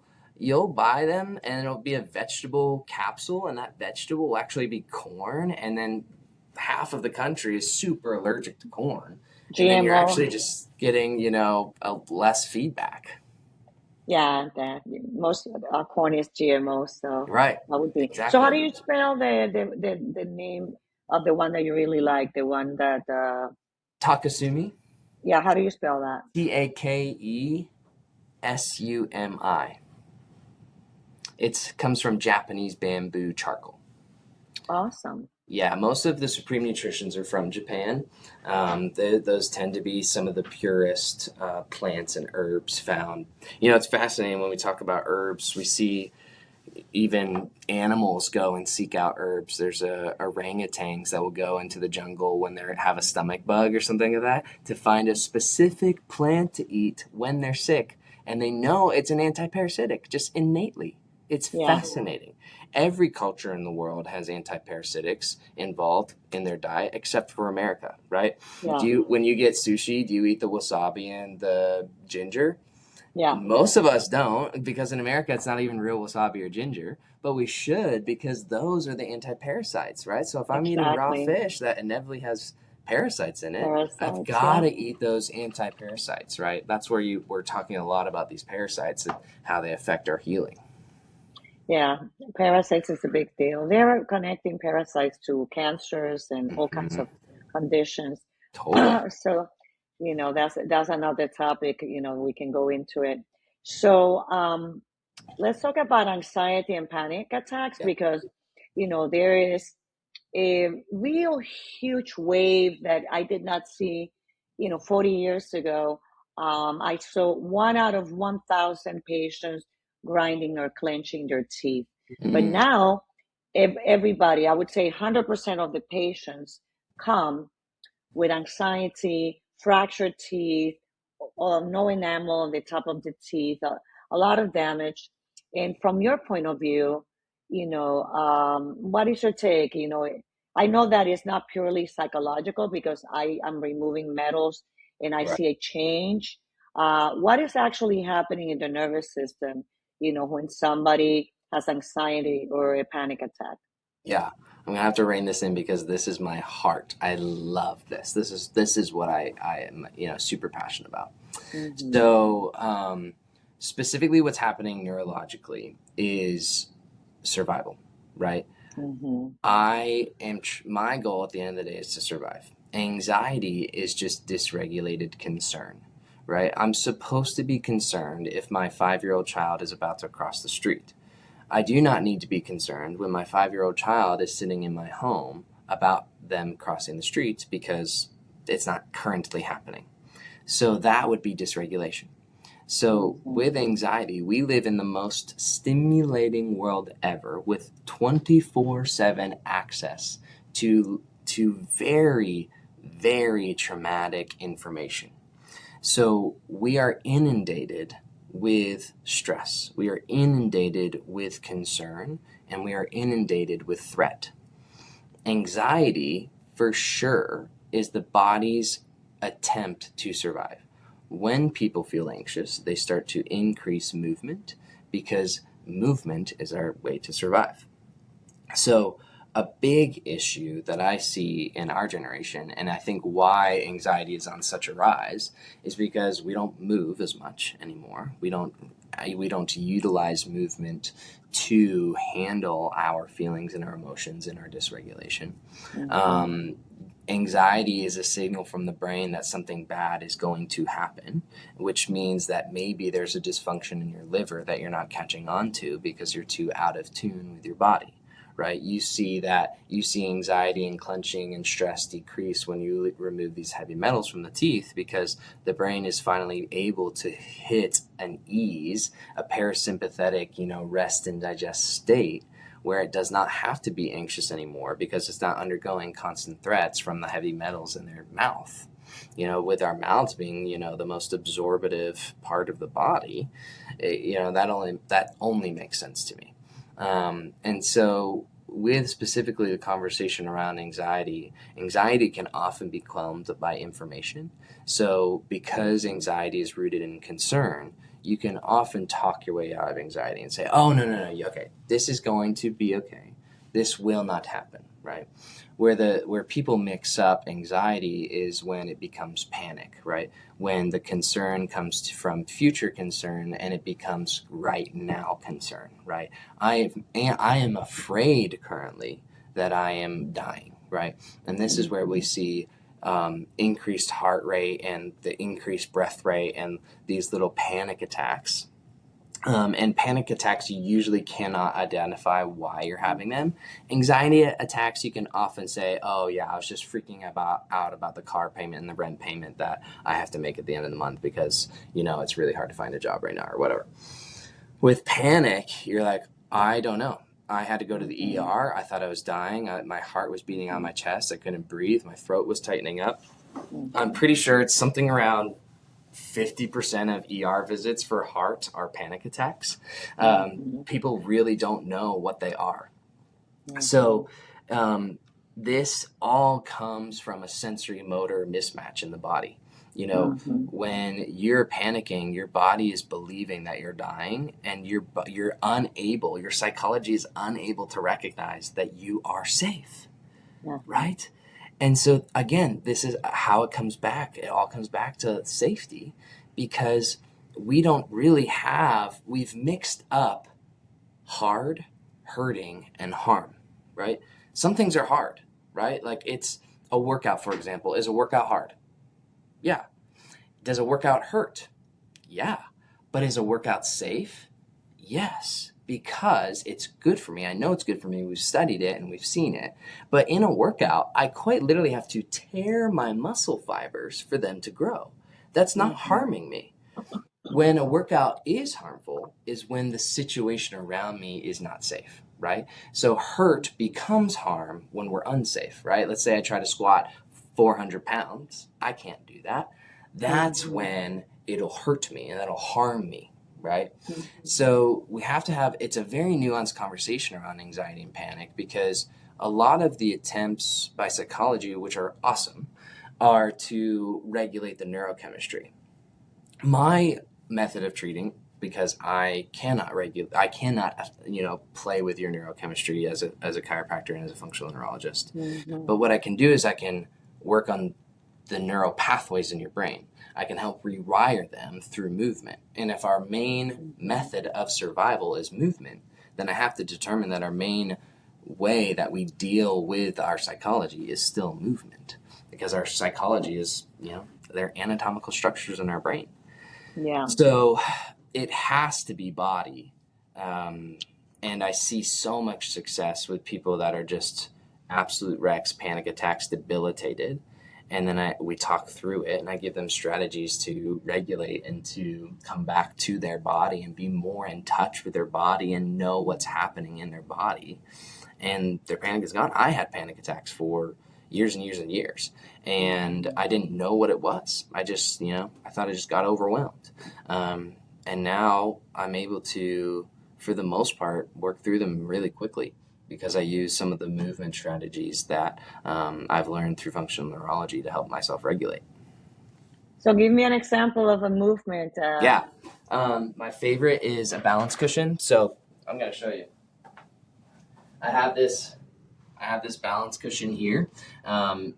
[SPEAKER 1] buy them and it'll be a vegetable capsule, and that vegetable will actually be corn, and then half of the country is super allergic to corn, and then you're
[SPEAKER 2] GMO.
[SPEAKER 1] actually just getting a less feedback.
[SPEAKER 2] Yeah, that most corn is GMO, so
[SPEAKER 1] Right,
[SPEAKER 2] that would be. So how
[SPEAKER 1] exactly.
[SPEAKER 2] do you spell the name of the one that you really like? The one that
[SPEAKER 1] Takasumi,
[SPEAKER 2] yeah, how do you spell that?
[SPEAKER 1] Takesumi. It comes from Japanese bamboo charcoal.
[SPEAKER 2] Awesome.
[SPEAKER 1] Yeah, most of the Supreme Nutritions are from Japan. Those tend to be some of the purest plants and herbs found. It's fascinating when we talk about herbs. We see even animals go and seek out herbs. There's orangutans that will go into the jungle when they have a stomach bug or something like that to find a specific plant to eat when they're sick, and they know it's an antiparasitic just innately. It's
[SPEAKER 2] Yeah,
[SPEAKER 1] fascinating. Every culture in the world has antiparasitics involved in their diet except for America, right?
[SPEAKER 2] yeah,
[SPEAKER 1] When you get sushi, do you eat the wasabi and the ginger?
[SPEAKER 2] yeah,
[SPEAKER 1] Most of us don't, because in America it's not even real wasabi or ginger, but we should, because those are the anti-parasites, right? So if I'm eating raw
[SPEAKER 2] exactly.
[SPEAKER 1] fish that inevitably has parasites in it, I've
[SPEAKER 2] Parasites,
[SPEAKER 1] got
[SPEAKER 2] yeah.
[SPEAKER 1] to eat those anti-parasites, right? That's where we're talking a lot about these parasites and how they affect our healing.
[SPEAKER 2] Yeah, parasites is a big deal. They're connecting parasites to cancers and all kinds
[SPEAKER 1] Hmm.
[SPEAKER 2] of conditions.
[SPEAKER 1] Totally.
[SPEAKER 2] So, that's another topic, we can go into it. So, let's talk about anxiety and panic attacks
[SPEAKER 1] Yep.
[SPEAKER 2] because, there is a real huge wave that I did not see, 40 years ago. I saw 1 out of 1,000 patients grinding or clenching their teeth. But
[SPEAKER 1] Mm,
[SPEAKER 2] now, everybody, I would say 100% of the patients come with anxiety, fractured teeth, or no enamel on the top of the teeth, a lot of damage. And from your point of view, what is your take? I know that it's not purely psychological because I am removing metals and I
[SPEAKER 1] right.
[SPEAKER 2] see a change. What is actually happening in the nervous system, when somebody has anxiety or a panic attack?
[SPEAKER 1] Yeah, I'm gonna have to rein this in because this is my heart. I love this. This is what I am super passionate about.
[SPEAKER 2] Mm-hmm.
[SPEAKER 1] So specifically, what's happening neurologically is survival, right?
[SPEAKER 2] Mm-hmm.
[SPEAKER 1] My goal at the end of the day is to survive. Anxiety is just dysregulated concern, right? I'm supposed to be concerned if my 5-year-old child is about to cross the street. I do not need to be concerned when my 5-year-old child is sitting in my home about them crossing the street because it's not currently happening. So that would be dysregulation. So
[SPEAKER 2] Mm-hmm.
[SPEAKER 1] with anxiety, we live in the most stimulating world ever with 24/7 access to very very traumatic information. So we are inundated with stress. We are inundated with concern, and we are inundated with threat. Anxiety, for sure, is the body's attempt to survive. When people feel anxious, they start to increase movement because movement is our way to survive. So, a big issue that I see in our generation, and I think why anxiety is on such a rise, is because we don't move as much anymore. We don't utilize movement to handle our feelings and our emotions and our dysregulation.
[SPEAKER 2] Mm-hmm.
[SPEAKER 1] Um, Anxiety is a signal from the brain that something bad is going to happen, which means that maybe there's a dysfunction in your liver that you're not catching on to because you're too out of tune with your body, right? You see anxiety and clenching and stress decrease when you remove these heavy metals from the teeth because the brain is finally able to hit an ease, a parasympathetic, rest and digest state where it does not have to be anxious anymore because it's not undergoing constant threats from the heavy metals in their mouth. with our mouths being, the most absorbative part of the body, that only makes sense to me. And so with specifically the conversation around anxiety can often be quelled by information. So because anxiety is rooted in concern, you can often talk your way out of anxiety and say, oh, no, okay, this is going to be okay. This will not happen, right? Where people mix up anxiety is when it becomes panic, right? When the concern comes from future concern and it becomes right now concern, right? I am afraid currently that I am dying, right? And this is where we see increased heart rate and the increased breath rate and these little panic attacks. And panic attacks, you usually cannot identify why you're having them. Anxiety attacks, you can often say, oh yeah, I was just freaking out about the car payment and the rent payment that I have to make at the end of the month because, it's really hard to find a job right now or whatever. With panic, you're like, I don't know. I had to go to the ER. I thought I was dying. My heart was beating on my chest. I couldn't breathe. My throat was tightening up. I'm pretty sure it's something around 50% of ER visits for heart are panic attacks. People really don't know what they are. So this all comes from a sensory motor mismatch in the body. When you're panicking, your body is believing that you're dying, and you're unable, your psychology is unable to recognize that you are safe, right? And so again, this is how it comes back. It all comes back to safety, because we've mixed up hard, hurting, and harm, right? Some things are hard, right? Like it's a workout, for example. Is a workout hard? Yeah. Does a workout hurt? Yeah. But is a workout safe? Yes, because it's good for me. I know it's good for me. We've studied it and we've seen it. But in a workout, I quite literally have to tear my muscle fibers for them to grow. That's not harming me. When a workout is harmful is when the situation around me is not safe, right? So hurt becomes harm when we're unsafe, right? Let's say I try to squat 400 pounds. I can't do that. That's when it'll hurt me and that'll harm me, right? So we have to have, it's a very nuanced conversation around anxiety and panic, because a lot of the attempts by psychology, which are awesome, are to regulate the neurochemistry. My method of treating, because I cannot play with your neurochemistry as a chiropractor and as a functional neurologist. But what I can do is I can work on the neural pathways in your brain. I can help rewire them through movement. And if our main method of survival is movement, then I have to determine that our main way that we deal with our psychology is still movement, because our psychology is, they're anatomical structures in our brain.
[SPEAKER 2] Yeah.
[SPEAKER 1] So it has to be body. And I see so much success with people that are just absolute wrecks, panic attacks, debilitated. And then we talk through it, and I give them strategies to regulate and to come back to their body and be more in touch with their body and know what's happening in their body. And their panic is gone. I had panic attacks for years and years and years, and I didn't know what it was. I just, I thought I just got overwhelmed. And now I'm able to, for the most part, work through them really quickly, because I use some of the movement strategies that I've learned through functional neurology to help myself regulate.
[SPEAKER 2] So give me an example of a movement.
[SPEAKER 1] Yeah. My favorite is a balance cushion. So I'm going to show you. I have this balance cushion here, and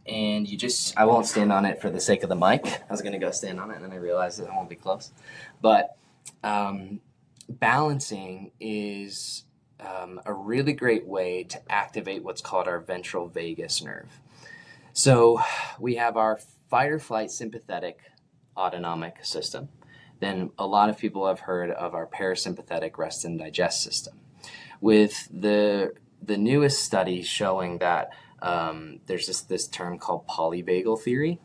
[SPEAKER 1] I won't stand on it for the sake of the mic. I was going to go stand on it, and then I realized that I won't be close. But balancing is a really great way to activate what's called our ventral vagus nerve. So we have our fight or flight sympathetic autonomic system. Then a lot of people have heard of our parasympathetic rest and digest system. With the newest study showing that there's this term called polyvagal theory.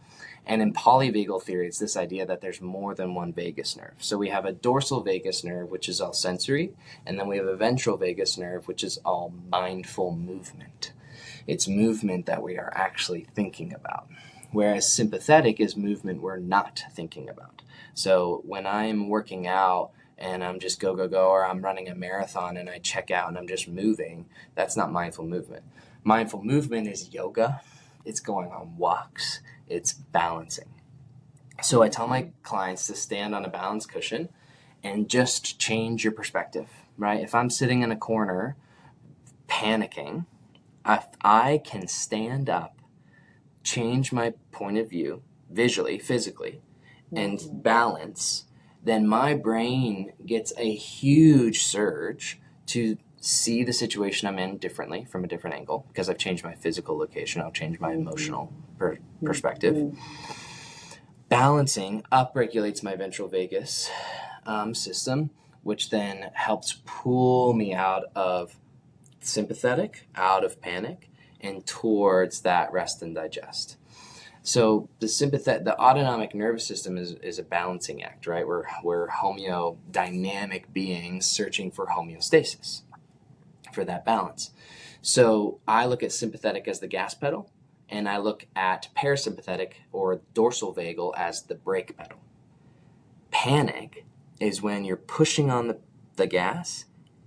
[SPEAKER 1] And in polyvagal theory, it's this idea that there's more than one vagus nerve. So we have a dorsal vagus nerve, which is all sensory, and then we have a ventral vagus nerve, which is all mindful movement. It's movement that we are actually thinking about. Whereas sympathetic is movement we're not thinking about. So when I'm working out and I'm just go, go, go, or I'm running a marathon and I check out and I'm just moving, that's not mindful movement. Mindful movement is yoga. It's going on walks. It's balancing. So I tell my clients to stand on a balance cushion and just change your perspective, right? If I'm sitting in a corner panicking, if I can stand up, change my point of view visually, physically, and balance, then my brain gets a huge surge to see the situation I'm in differently from a different angle because I've changed my physical location. I'll change my emotional perspective. Balancing upregulates my ventral vagus system, which then helps pull me out of sympathetic, out of panic, and towards that rest and digest. So the autonomic nervous system is a balancing act, right? We're homeodynamic beings searching for homeostasis, for that balance. So I look at sympathetic as the gas pedal, and I look at parasympathetic or dorsal vagal as the brake pedal. Panic is when you're pushing on the gas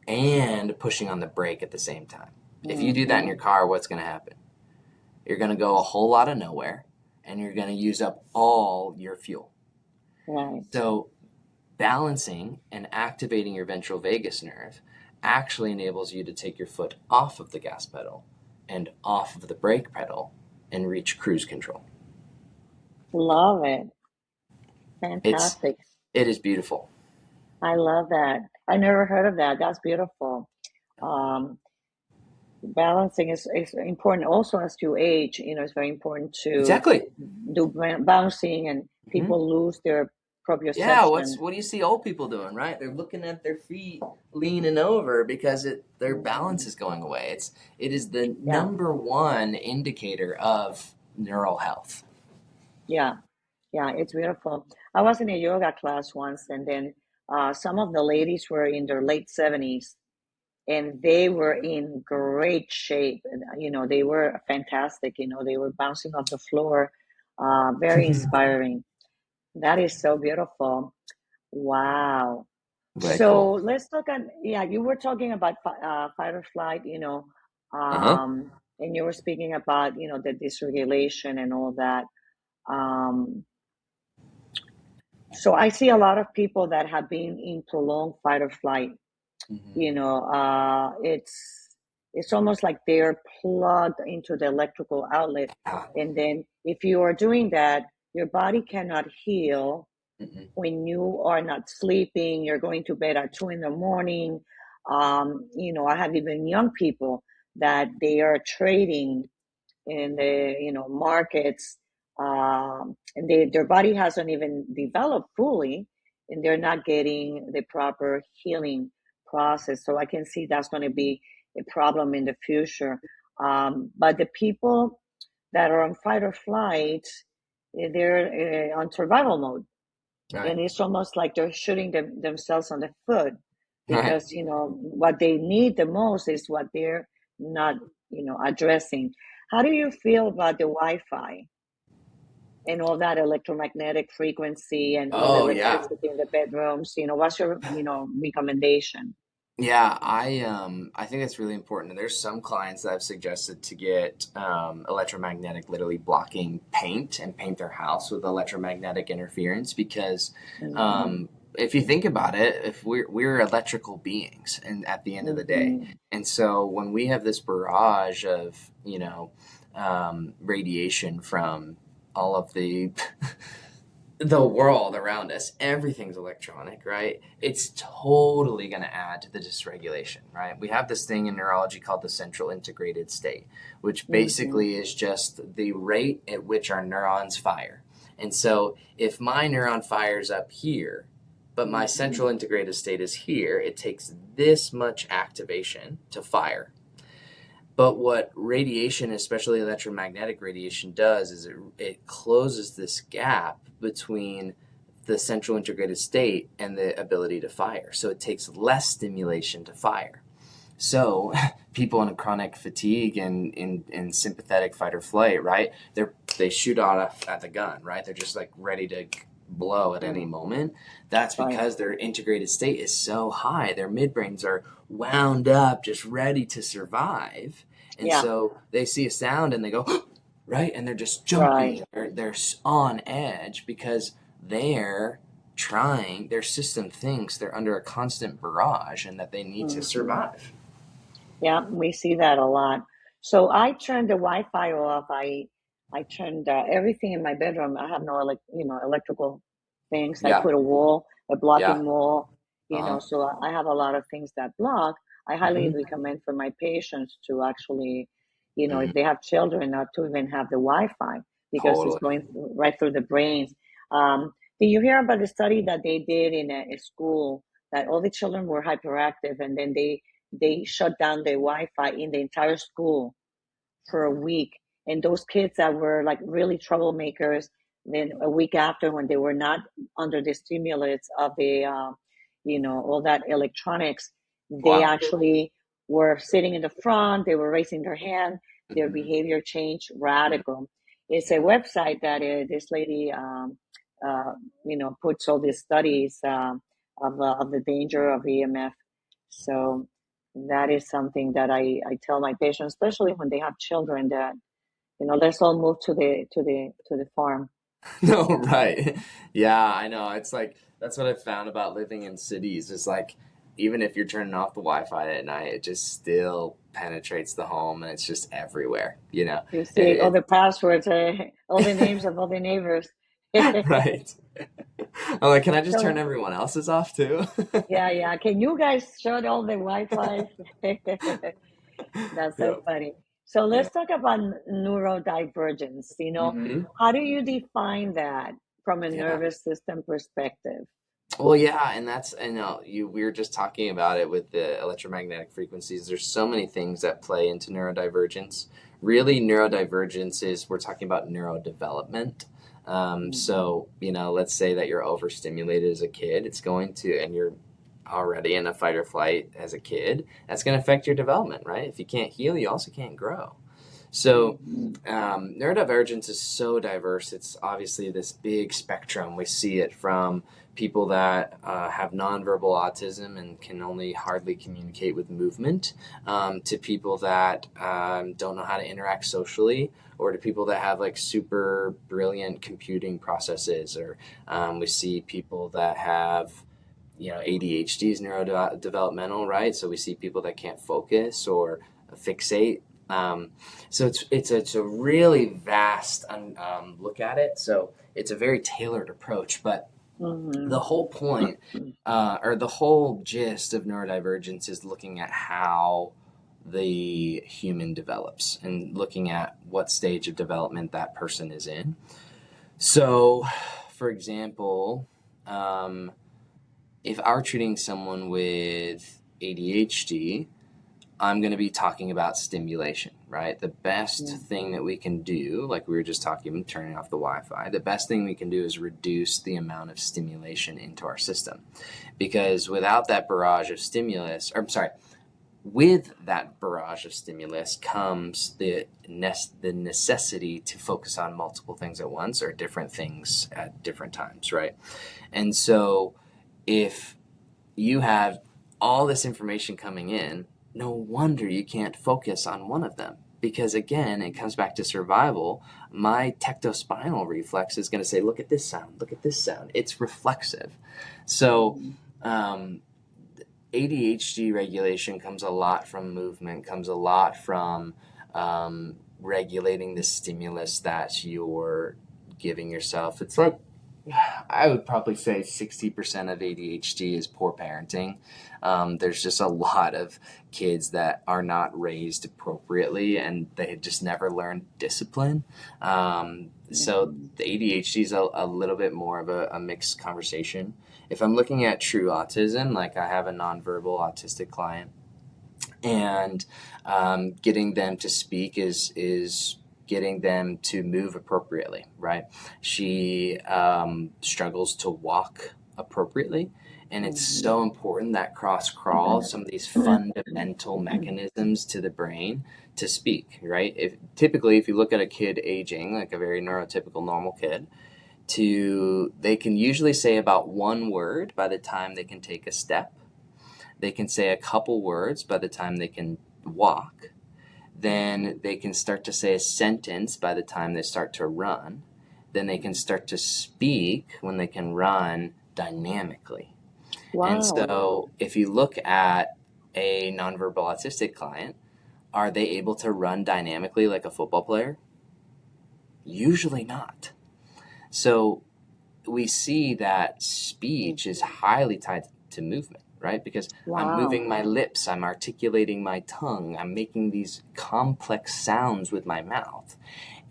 [SPEAKER 1] and pushing on the brake at the same time. If you do that in your car, what's going to happen? You're going to go a whole lot of nowhere, and you're going to use up all your fuel.
[SPEAKER 2] Right.
[SPEAKER 1] So balancing and activating your ventral vagus nerve actually enables you to take your foot off of the gas pedal and off of the brake pedal and reach cruise control.
[SPEAKER 2] Love it. Fantastic.
[SPEAKER 1] It is beautiful.
[SPEAKER 2] I love that. I never heard of that. That's beautiful. Um, Balancing is important also as you age. It's very important to
[SPEAKER 1] Exactly.
[SPEAKER 2] do bouncing, and people lose their proprioception.
[SPEAKER 1] Yeah, what do you see old people doing, right? They're looking at their feet, leaning over because their balance is going away. It is the number one indicator of neural health.
[SPEAKER 2] Yeah, it's beautiful. I was in a yoga class once, and then some of the ladies were in their late 70s, and they were in great shape. They were fantastic. They were bouncing off the floor. Very inspiring. That is so beautiful. Wow.
[SPEAKER 1] Very
[SPEAKER 2] So
[SPEAKER 1] cool.
[SPEAKER 2] let's look at, you were talking about fight or flight, and you were speaking about, the dysregulation and all that. Um, so I see a lot of people that have been in prolonged fight or flight. It's almost like they're plugged into the electrical outlet. And then if you are doing that, your body cannot heal. When you are not sleeping, you're going to bed at 2 in the morning. I have even young people that they are trading in the markets, and their body hasn't even developed fully, and they're not getting the proper healing process. So I can see that's going to be a problem in the future. But the people that are on fight or flight, they're on survival mode.
[SPEAKER 1] Right.
[SPEAKER 2] And it's almost like they're shooting themselves on the foot, because what they need the most is what they're not addressing. How do you feel about the Wi-Fi and all that electromagnetic frequency and all the electricity in the bedrooms? What's your recommendation?
[SPEAKER 1] Yeah, I think that's really important. And there's some clients that I've suggested to get electromagnetic, literally blocking paint and paint their house with electromagnetic interference, because if you think about it, if we're electrical beings, and at the end of the day, and so when we have this barrage of radiation from all of the world around us, everything's electronic, right? It's totally going to add to the dysregulation, right? We have this thing in neurology called the central integrated state, which basically is just the rate at which our neurons fire. And so if my neuron fires up here, but my central integrated state is here, it takes this much activation to fire. But what radiation, especially electromagnetic radiation, does is it closes this gap between the central integrated state and the ability to fire. So it takes less stimulation to fire. So people in chronic fatigue and in sympathetic fight or flight, right? They shoot out at the gun, right? They're just like ready to blow at any moment. That's
[SPEAKER 2] Right.
[SPEAKER 1] because their integrated state is so high. Their midbrains are wound up, just ready to survive. And
[SPEAKER 2] Yeah.
[SPEAKER 1] so they see a sound and they go, right? And they're just
[SPEAKER 2] Right.
[SPEAKER 1] jumpy. They're on edge because they're trying, their system thinks they're under a constant barrage and that they need to
[SPEAKER 2] Hmm.
[SPEAKER 1] survive.
[SPEAKER 2] Yeah, we see that a lot. So I turned the Wi-Fi off. I turned everything in my bedroom. I have no electrical things. I
[SPEAKER 1] Yeah,
[SPEAKER 2] put a wall, a
[SPEAKER 1] yeah,
[SPEAKER 2] blocking wall,
[SPEAKER 1] uh-huh.
[SPEAKER 2] so I have a lot of things that block. I highly
[SPEAKER 1] Mm-hmm.
[SPEAKER 2] recommend for my patients to actually,
[SPEAKER 1] Mm-hmm.
[SPEAKER 2] if they have children, not to even have the Wi-Fi because it's
[SPEAKER 1] Totally.
[SPEAKER 2] going right through the brains. Did you hear about the study that they did in a school that all the children were hyperactive and then they shut down the Wi-Fi in the entire school for a week. And those kids that were like really troublemakers, then a week after, when they were not under the stimulus of the, all that electronics, they
[SPEAKER 1] Wow.
[SPEAKER 2] actually were sitting in the front. They were raising their hand. Their
[SPEAKER 1] Mm-hmm.
[SPEAKER 2] behavior changed radical. It's a
[SPEAKER 1] Yeah.
[SPEAKER 2] website that this lady, puts all these studies of the danger of EMF. So that is something that I tell my patients, especially when they have children, that let's all move to the farm.
[SPEAKER 1] No, right. Yeah, I know. It's like that's what I've found about living in cities. Is like even if you're turning off the Wi-Fi at night, it just still penetrates the home and it's just everywhere, you know.
[SPEAKER 2] You see all
[SPEAKER 1] It,
[SPEAKER 2] the passwords, all the names of all the neighbors.
[SPEAKER 1] right. I'm like, can I just turn
[SPEAKER 2] So
[SPEAKER 1] everyone else's off too?
[SPEAKER 2] yeah, yeah. Can you guys shut all the Wi-Fi? That's so
[SPEAKER 1] Yep.
[SPEAKER 2] funny. So
[SPEAKER 1] Yeah.
[SPEAKER 2] let's talk about neurodivergence.
[SPEAKER 1] Hmm.
[SPEAKER 2] How do you define that from a
[SPEAKER 1] Yeah.
[SPEAKER 2] nervous system perspective?
[SPEAKER 1] Well, yeah, and that's I know you we were just talking about it with the electromagnetic frequencies. There's so many things that play into neurodivergence. Really, neurodivergence is we're talking about neurodevelopment.
[SPEAKER 2] Mhm.
[SPEAKER 1] So, let's say that you're overstimulated as a kid. It's going to, and you're already in a fight or flight as a kid. That's going to affect your development, right? If you can't heal, you also can't grow. So,
[SPEAKER 2] Mhm.
[SPEAKER 1] neurodivergence is so diverse. It's obviously this big spectrum. We see it from people that have nonverbal autism and can only hardly communicate with movement, to people that don't know how to interact socially, or to people that have like super brilliant computing processes, or we see people that have ADHD is neurodevelopmental, right? So we see people that can't focus or fixate. Um, so it's a really vast look at it. So it's a very tailored approach. But the
[SPEAKER 2] Mhm.
[SPEAKER 1] whole point, or the whole gist of neurodivergence is looking at how the human develops and looking at what stage of development that person is in. So, for example, um, if I were treating someone with ADHD, I'm going to be talking about stimulation, right? The best thing that
[SPEAKER 2] Mhm.
[SPEAKER 1] we can do, like we were just talking about turning off the Wi Fi, the best thing we can do is reduce the amount of stimulation into our system. Because without that barrage of stimulus, or I'm sorry, with that barrage of stimulus comes the necessity to focus on multiple things at once or different things at different times, right? And so if you have all this information coming in, no wonder you can't focus on one of them. Because again, it comes back to survival. My tectospinal reflex is going to say, look at this sound, look at this sound. It's reflexive. So,
[SPEAKER 2] Mhm.
[SPEAKER 1] um, ADHD regulation comes a lot from movement, comes a lot from regulating the stimulus that you're giving yourself. It's like I would probably say 60% of ADHD is poor parenting. There's just a lot of kids that are not raised appropriately and they just never learned discipline. So
[SPEAKER 2] Mhm.
[SPEAKER 1] the ADHD is a little bit more of a mixed conversation. If I'm looking at true autism, like I have a nonverbal autistic client, and getting them to speak is getting them to move appropriately, right? She struggles to walk appropriately. And it's
[SPEAKER 2] Mhm.
[SPEAKER 1] so important that cross crawl, some of these fundamental mechanisms to the brain to speak, right? If you look at a kid aging, like a very neurotypical normal kid, they can usually say about one word by the time they can take a step. They can say a couple words by the time they can walk. Then they can start to say a sentence by the time they start to run. Then they can start to speak when they can run dynamically. And
[SPEAKER 2] Wow.
[SPEAKER 1] so if you look at a nonverbal autistic client, are they able to run dynamically like a football player? Usually not. So we see that speech is highly tied to movement, right? Because I'm
[SPEAKER 2] Wow.
[SPEAKER 1] moving my lips, I'm articulating my tongue, I'm making these complex sounds with my mouth.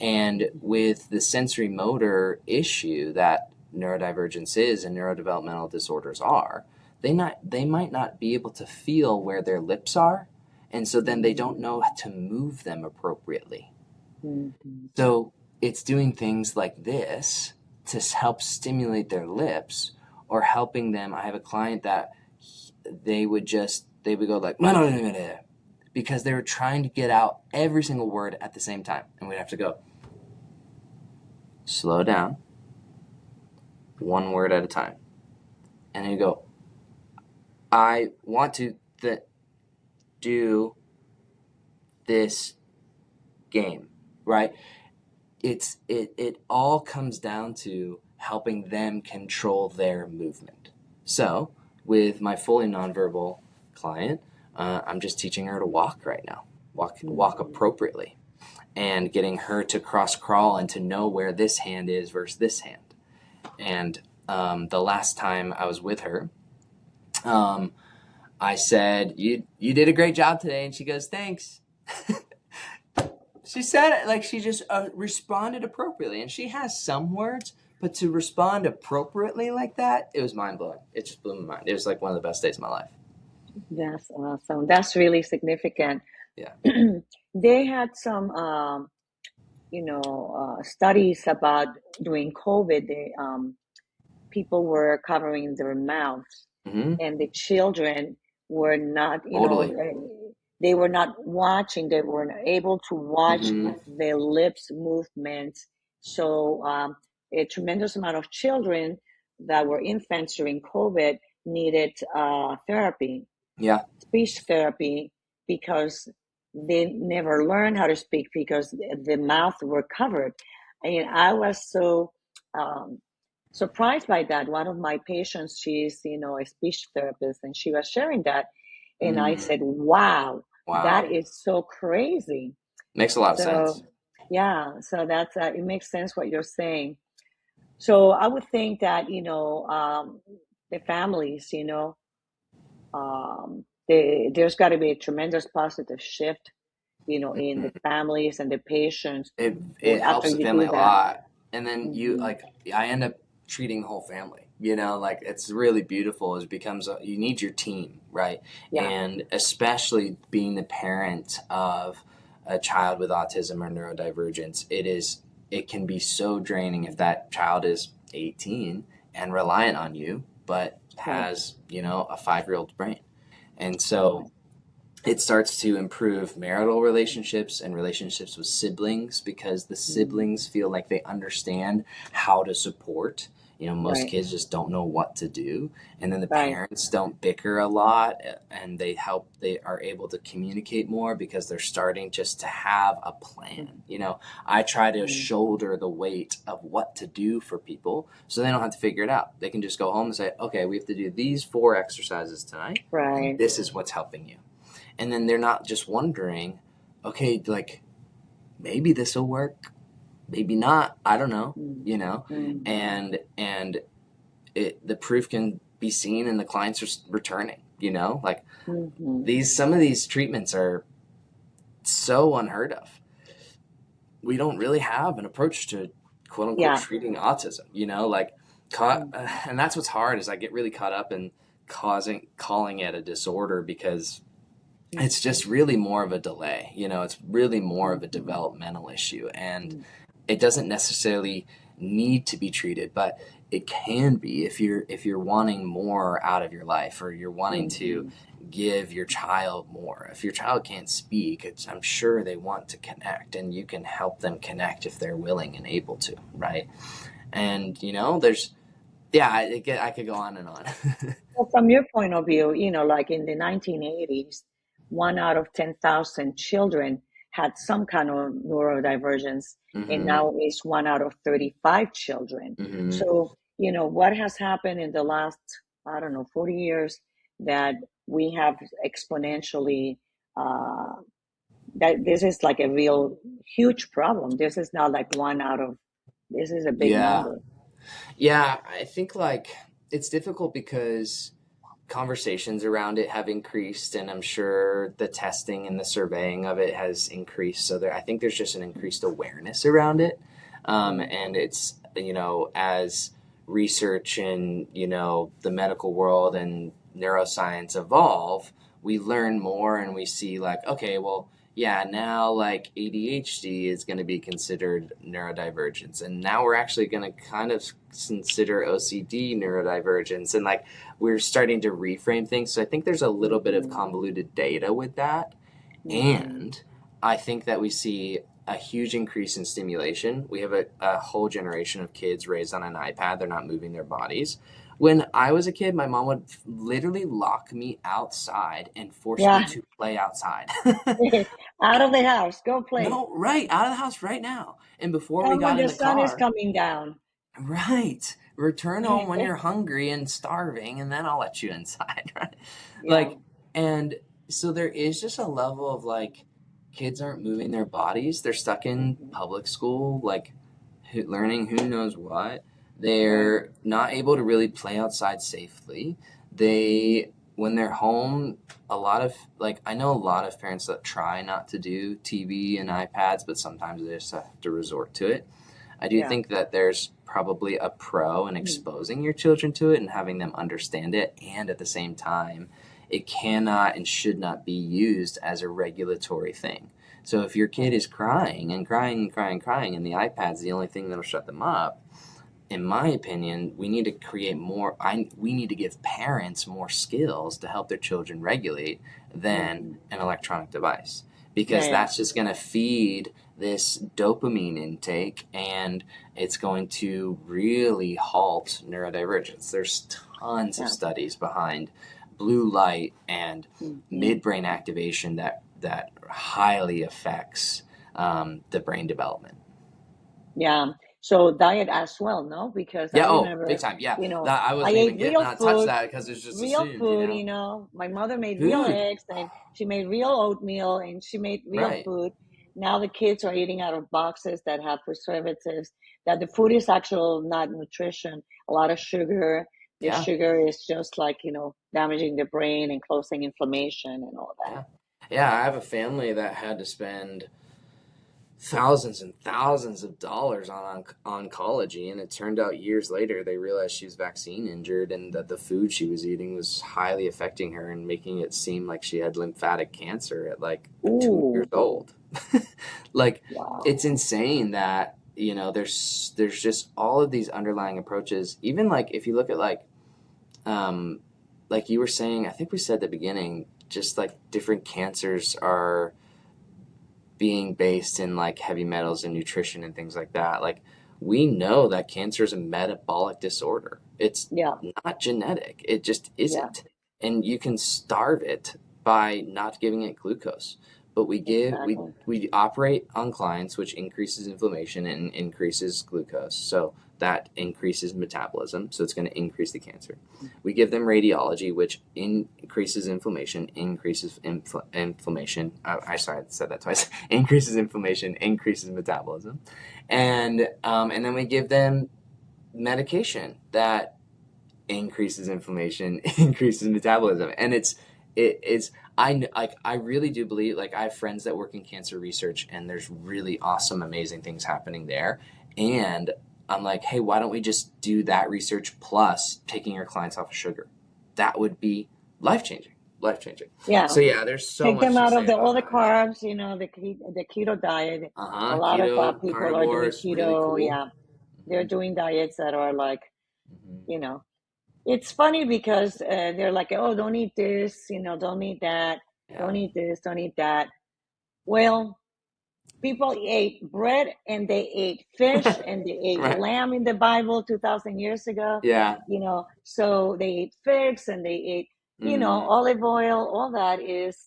[SPEAKER 1] And with the sensory motor issue that neurodivergence is and neurodevelopmental disorders are, they might not be able to feel where their lips are, and so then they don't know how to move them appropriately.
[SPEAKER 2] Mhm.
[SPEAKER 1] So it's doing things like this to help stimulate their lips, or helping them. I have a client that they would go like because they were trying to get out every single word at the same time, and we'd have to go slow down, one word at a time, and then you go, I want to do this game, right? It all comes down to helping them control their movement. So with my fully nonverbal client, I'm just teaching her to walk right now, walk appropriately, and getting her to cross crawl and to know where this hand is versus this hand. And the last time I was with her, I said, "You did a great job today," and she goes, "Thanks." She said it like she just responded appropriately, and she has some words, but to respond appropriately like that, it was mind blowing. It just blew my mind. It was like one of the best days of my life.
[SPEAKER 2] That's awesome. That's really significant.
[SPEAKER 1] Yeah.
[SPEAKER 2] They had some, studies about during COVID. People were covering their mouths,
[SPEAKER 1] Mm-hmm.
[SPEAKER 2] and the children were not,
[SPEAKER 1] Totally.
[SPEAKER 2] they were not watching. They were not able to watch
[SPEAKER 1] Mm-hmm.
[SPEAKER 2] their lips movements. So a tremendous amount of children that were infants during COVID needed therapy,
[SPEAKER 1] Yeah.
[SPEAKER 2] speech therapy, because they never learned how to speak because the mouth were covered. And I was so um, surprised by that. One of my patients, she's a speech therapist, and she was sharing that, and I
[SPEAKER 1] Mm.
[SPEAKER 2] said, "Wow, that
[SPEAKER 1] Wow.
[SPEAKER 2] is so crazy."
[SPEAKER 1] Makes a lot of
[SPEAKER 2] So
[SPEAKER 1] sense.
[SPEAKER 2] yeah, so that's it makes sense what you're saying. So I would think that the families, there's got to be a tremendous positive shift, in the families and the patients
[SPEAKER 1] It
[SPEAKER 2] after
[SPEAKER 1] helps the
[SPEAKER 2] you
[SPEAKER 1] family
[SPEAKER 2] do
[SPEAKER 1] a
[SPEAKER 2] that.
[SPEAKER 1] lot. And then
[SPEAKER 2] Hmm.
[SPEAKER 1] I end up treating the whole family. Like it's really beautiful. It becomes you need your team, right?
[SPEAKER 2] Yeah.
[SPEAKER 1] And especially being the parent of a child with autism or neurodivergence, it can be so draining if that child is 18 and reliant on you, but
[SPEAKER 2] Right.
[SPEAKER 1] has, a 5-year-old brain. And so
[SPEAKER 2] Right.
[SPEAKER 1] it starts to improve marital relationships and relationships with siblings, because the
[SPEAKER 2] Mm.
[SPEAKER 1] siblings feel like they understand how to support. Most
[SPEAKER 2] Right.
[SPEAKER 1] kids just don't know what to do. And then the
[SPEAKER 2] Right.
[SPEAKER 1] parents don't bicker a lot, and they are able to communicate more because they're starting just to have a plan. I try to
[SPEAKER 2] Mm.
[SPEAKER 1] shoulder the weight of what to do for people so they don't have to figure it out. They can just go home and say, okay, we have to do these 4 exercises tonight, and
[SPEAKER 2] Right.
[SPEAKER 1] this is what's helping you. And then they're not just wondering, okay, like maybe this will work, maybe not, I don't know,
[SPEAKER 2] Mm.
[SPEAKER 1] you know,
[SPEAKER 2] Mm.
[SPEAKER 1] and the proof can be seen, and the clients are returning. Like
[SPEAKER 2] Hmm.
[SPEAKER 1] some of these treatments are so unheard of. We don't really have an approach to quote unquote
[SPEAKER 2] Yeah.
[SPEAKER 1] treating autism. Like caught,
[SPEAKER 2] Hmm.
[SPEAKER 1] and that's what's hard is I get really caught up in calling it a disorder, because it's just really more of a delay. It's really more of a developmental issue, and it doesn't necessarily need to be treated. But it can be if you're wanting more out of your life, or you're wanting to
[SPEAKER 2] Mm-hmm.
[SPEAKER 1] give your child more. If your child can't speak, I'm sure they want to connect, and you can help them connect if they're willing and able to, right? And there's yeah, I could go on and on.
[SPEAKER 2] Well, from your point of view, like in the 1980s, 1 out of 10,000 children had some kind of neurodivergence, and
[SPEAKER 1] Hmm.
[SPEAKER 2] now it's 1 out of 35 children.
[SPEAKER 1] Hmm.
[SPEAKER 2] So, what has happened in the last, I don't know, 40 years that we have exponentially, uh, that this is like a real huge problem. This is not like this is a big
[SPEAKER 1] Yeah.
[SPEAKER 2] number.
[SPEAKER 1] Yeah, I think like it's difficult because conversations around it have increased, and I'm sure the testing and the surveying of it has increased. So I think there's just an increased awareness around it.
[SPEAKER 2] Mm.
[SPEAKER 1] And it's, as research in, the medical world and neuroscience evolve, we learn more and we see like, okay, well, yeah, now like ADHD is going to be considered neurodivergence. And now we're actually going to kind of consider OCD neurodivergence. And like, we're starting to reframe things. So I think there's a little bit of
[SPEAKER 2] Mm-hmm.
[SPEAKER 1] convoluted data with that.
[SPEAKER 2] Mm-hmm.
[SPEAKER 1] And I think that we see a huge increase in stimulation. We have a whole generation of kids raised on an iPad. They're not moving their bodies. When I was a kid, my mom would literally lock me outside and force me
[SPEAKER 2] Yeah.
[SPEAKER 1] to play outside.
[SPEAKER 2] Out of the house, go play.
[SPEAKER 1] No, right, out of the house right now. And before we
[SPEAKER 2] Come when
[SPEAKER 1] got in
[SPEAKER 2] the
[SPEAKER 1] the
[SPEAKER 2] sun is
[SPEAKER 1] car,
[SPEAKER 2] coming down.
[SPEAKER 1] right, return home when you're hungry and starving, and then I'll let you inside, right?
[SPEAKER 2] Yeah.
[SPEAKER 1] Like, and so there is just a level of like, kids aren't moving their bodies. They're stuck in
[SPEAKER 2] Hmm.
[SPEAKER 1] public school, like learning who knows what.
[SPEAKER 2] Right.
[SPEAKER 1] They're not able to really play outside safely. They, when they're home, a lot of like, I know a lot of parents that try not to do TV and iPads, but sometimes they just have to resort to it. I do
[SPEAKER 2] Yeah.
[SPEAKER 1] think that there's probably a pro in
[SPEAKER 2] Mm.
[SPEAKER 1] exposing your children to it and having them understand it, and at the same time, it cannot and should not be used as a regulatory thing. So if your kid
[SPEAKER 2] Right.
[SPEAKER 1] is crying and crying and crying and crying, and the iPad's the only thing that'll shut them up, in my opinion, we need to create more. We need to give parents more skills to help their children regulate than
[SPEAKER 2] Hmm.
[SPEAKER 1] an electronic device,
[SPEAKER 2] Yeah.
[SPEAKER 1] because
[SPEAKER 2] Yeah.
[SPEAKER 1] that's just going to feed this dopamine intake, and it's going to really halt neurodivergence. There's tons of
[SPEAKER 2] Yeah.
[SPEAKER 1] studies behind blue light and
[SPEAKER 2] Hmm.
[SPEAKER 1] midbrain activation that highly affects the brain development.
[SPEAKER 2] Yeah. So diet as well, no? Because I
[SPEAKER 1] Yeah. Oh, big
[SPEAKER 2] remember,
[SPEAKER 1] time. Yeah.
[SPEAKER 2] you know,
[SPEAKER 1] That I
[SPEAKER 2] I
[SPEAKER 1] wasn't
[SPEAKER 2] ate
[SPEAKER 1] even getting
[SPEAKER 2] real
[SPEAKER 1] not touch
[SPEAKER 2] food,
[SPEAKER 1] that because it's just
[SPEAKER 2] real
[SPEAKER 1] assumed,
[SPEAKER 2] food, My mother made real
[SPEAKER 1] food.
[SPEAKER 2] eggs and she made real oatmeal and she made real
[SPEAKER 1] Right.
[SPEAKER 2] food. Now the kids are eating out of boxes that have preservatives, that the food is actual not nutrition, a lot of sugar. The
[SPEAKER 1] Yeah.
[SPEAKER 2] sugar is just like, damaging the brain and causing inflammation and all that.
[SPEAKER 1] Yeah. Yeah. I have a family that had to spend thousands and thousands of dollars on oncology, and it turned out years later they realized she was vaccine injured, and that the food she was eating was highly affecting her and making it seem like she had lymphatic cancer at like 2 years
[SPEAKER 2] Ooh,
[SPEAKER 1] old. Like,
[SPEAKER 2] wow.
[SPEAKER 1] it's insane that there's just all of these underlying approaches. Even like if you look at um like you were saying, I think we said at the beginning, just like different cancers are being based in like heavy metals and nutrition and things like that. Like, we know that cancer is a metabolic disorder. It's
[SPEAKER 2] Yeah,
[SPEAKER 1] not genetic. It just
[SPEAKER 2] yeah,
[SPEAKER 1] isn't. And you can starve it by not giving it glucose. But
[SPEAKER 2] exactly.
[SPEAKER 1] we operate on clients, which increases inflammation and increases glucose. So that increases metabolism. So it's going to increase the cancer. We give them radiology, which increases inflammation, increases inflammation. I sorry, I said that twice. Increases inflammation, increases metabolism, and then we give them medication that increases inflammation, increases metabolism, and it's I really do believe, like, I have friends that work in cancer research, and there's really awesome, amazing things happening there, and I'm like, hey, why don't we just do that research plus taking your clients off of sugar? That would be life changing, life changing.
[SPEAKER 2] Yeah.
[SPEAKER 1] So yeah, there's so
[SPEAKER 2] Take them
[SPEAKER 1] much to
[SPEAKER 2] out of
[SPEAKER 1] say
[SPEAKER 2] the
[SPEAKER 1] about
[SPEAKER 2] all the
[SPEAKER 1] that.
[SPEAKER 2] carbs, the keto diet. A lot of
[SPEAKER 1] Keto,
[SPEAKER 2] people are doing
[SPEAKER 1] carnivores, really
[SPEAKER 2] keto.
[SPEAKER 1] cool.
[SPEAKER 2] Yeah, they're doing diets that are like
[SPEAKER 1] Mm-hmm.
[SPEAKER 2] You know, it's funny because they're like, oh, don't eat this, don't eat that,
[SPEAKER 1] Yeah.
[SPEAKER 2] don't eat this, don't eat that. Well, people ate bread and they ate fish and they ate
[SPEAKER 1] Right.
[SPEAKER 2] lamb in the Bible 2,000 years ago.
[SPEAKER 1] Yeah.
[SPEAKER 2] So they ate figs and they ate,
[SPEAKER 1] Mm,
[SPEAKER 2] olive oil. All that is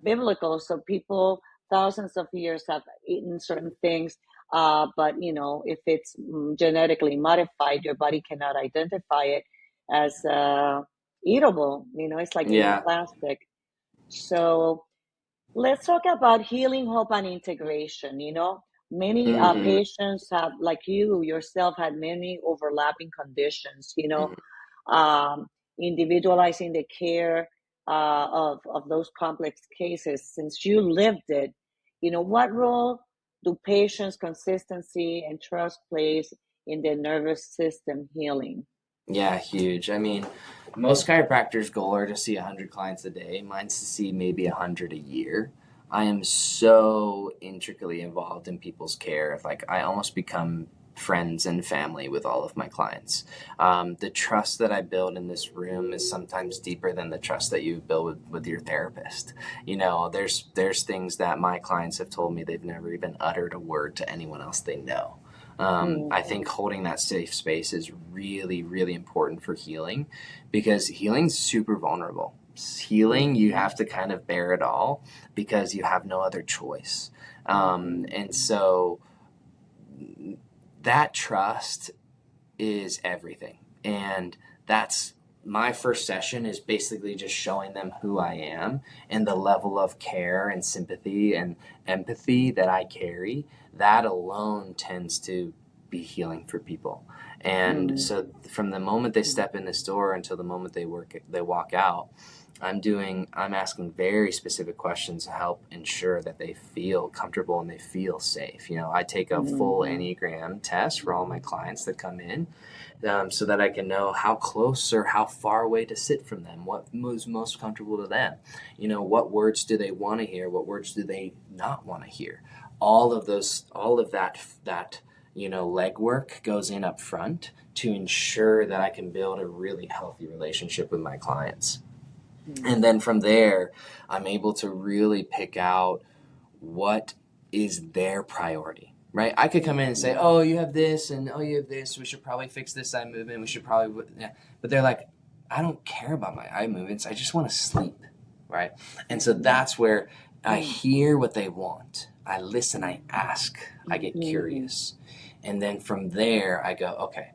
[SPEAKER 2] biblical. So people thousands of years have eaten certain things. But if it's genetically modified, your body cannot identify it as eatable. It's like eating
[SPEAKER 1] yeah.
[SPEAKER 2] plastic. So let's talk about healing, hope, and integration. Many
[SPEAKER 1] Mm-hmm.
[SPEAKER 2] patients have, like you yourself, had many overlapping conditions.
[SPEAKER 1] Mm-hmm.
[SPEAKER 2] Um, Individualizing the care of those complex cases. Since you lived it, what role do patients' consistency and trust plays in the nervous system healing?
[SPEAKER 1] Yeah, huge. I mean, most chiropractors' goal are to see 100 clients a day. Mine's to see maybe 100 a year. I am so intricately involved in people's care. Like, I almost become friends and family with all of my clients. The trust that I build in this room is sometimes deeper than the trust that you build with your therapist. There's things that my clients have told me they've never even uttered a word to anyone else they know. I think holding that safe space is really, really important for healing, because healing's super vulnerable. Healing, you
[SPEAKER 2] Mm-hmm.
[SPEAKER 1] have to kind of bear it all because you have no other choice.
[SPEAKER 2] Mm-hmm.
[SPEAKER 1] And so that trust is everything. And that's my first session, is basically just showing them who I am and the level of care and sympathy and empathy that I carry. That alone tends to be healing for people. And
[SPEAKER 2] Mm-hmm.
[SPEAKER 1] so from the moment they step in this door until the moment they walk out, I'm asking very specific questions to help ensure that they feel comfortable and they feel safe. I take a full
[SPEAKER 2] Mm-hmm.
[SPEAKER 1] Enneagram test for all my clients that come in, so that I can know how close or how far away to sit from them, what moves most comfortable to them. What words do they want to hear? What words do they not want to hear? All of that legwork goes in up front to ensure that I can build a really healthy relationship with my clients. And then from there, I'm able to really pick out what is their priority, right? I could come in and say,
[SPEAKER 2] Mm-hmm.
[SPEAKER 1] oh, you have this, and oh, you have this. We should probably fix this eye movement. We should probably, yeah. But they're like, I don't care about my eye movements. I just want to sleep, right? And so
[SPEAKER 2] Mm-hmm.
[SPEAKER 1] that's where I hear what they want. I listen, I ask, I get
[SPEAKER 2] Mm-hmm.
[SPEAKER 1] curious. And then from there, I go, okay,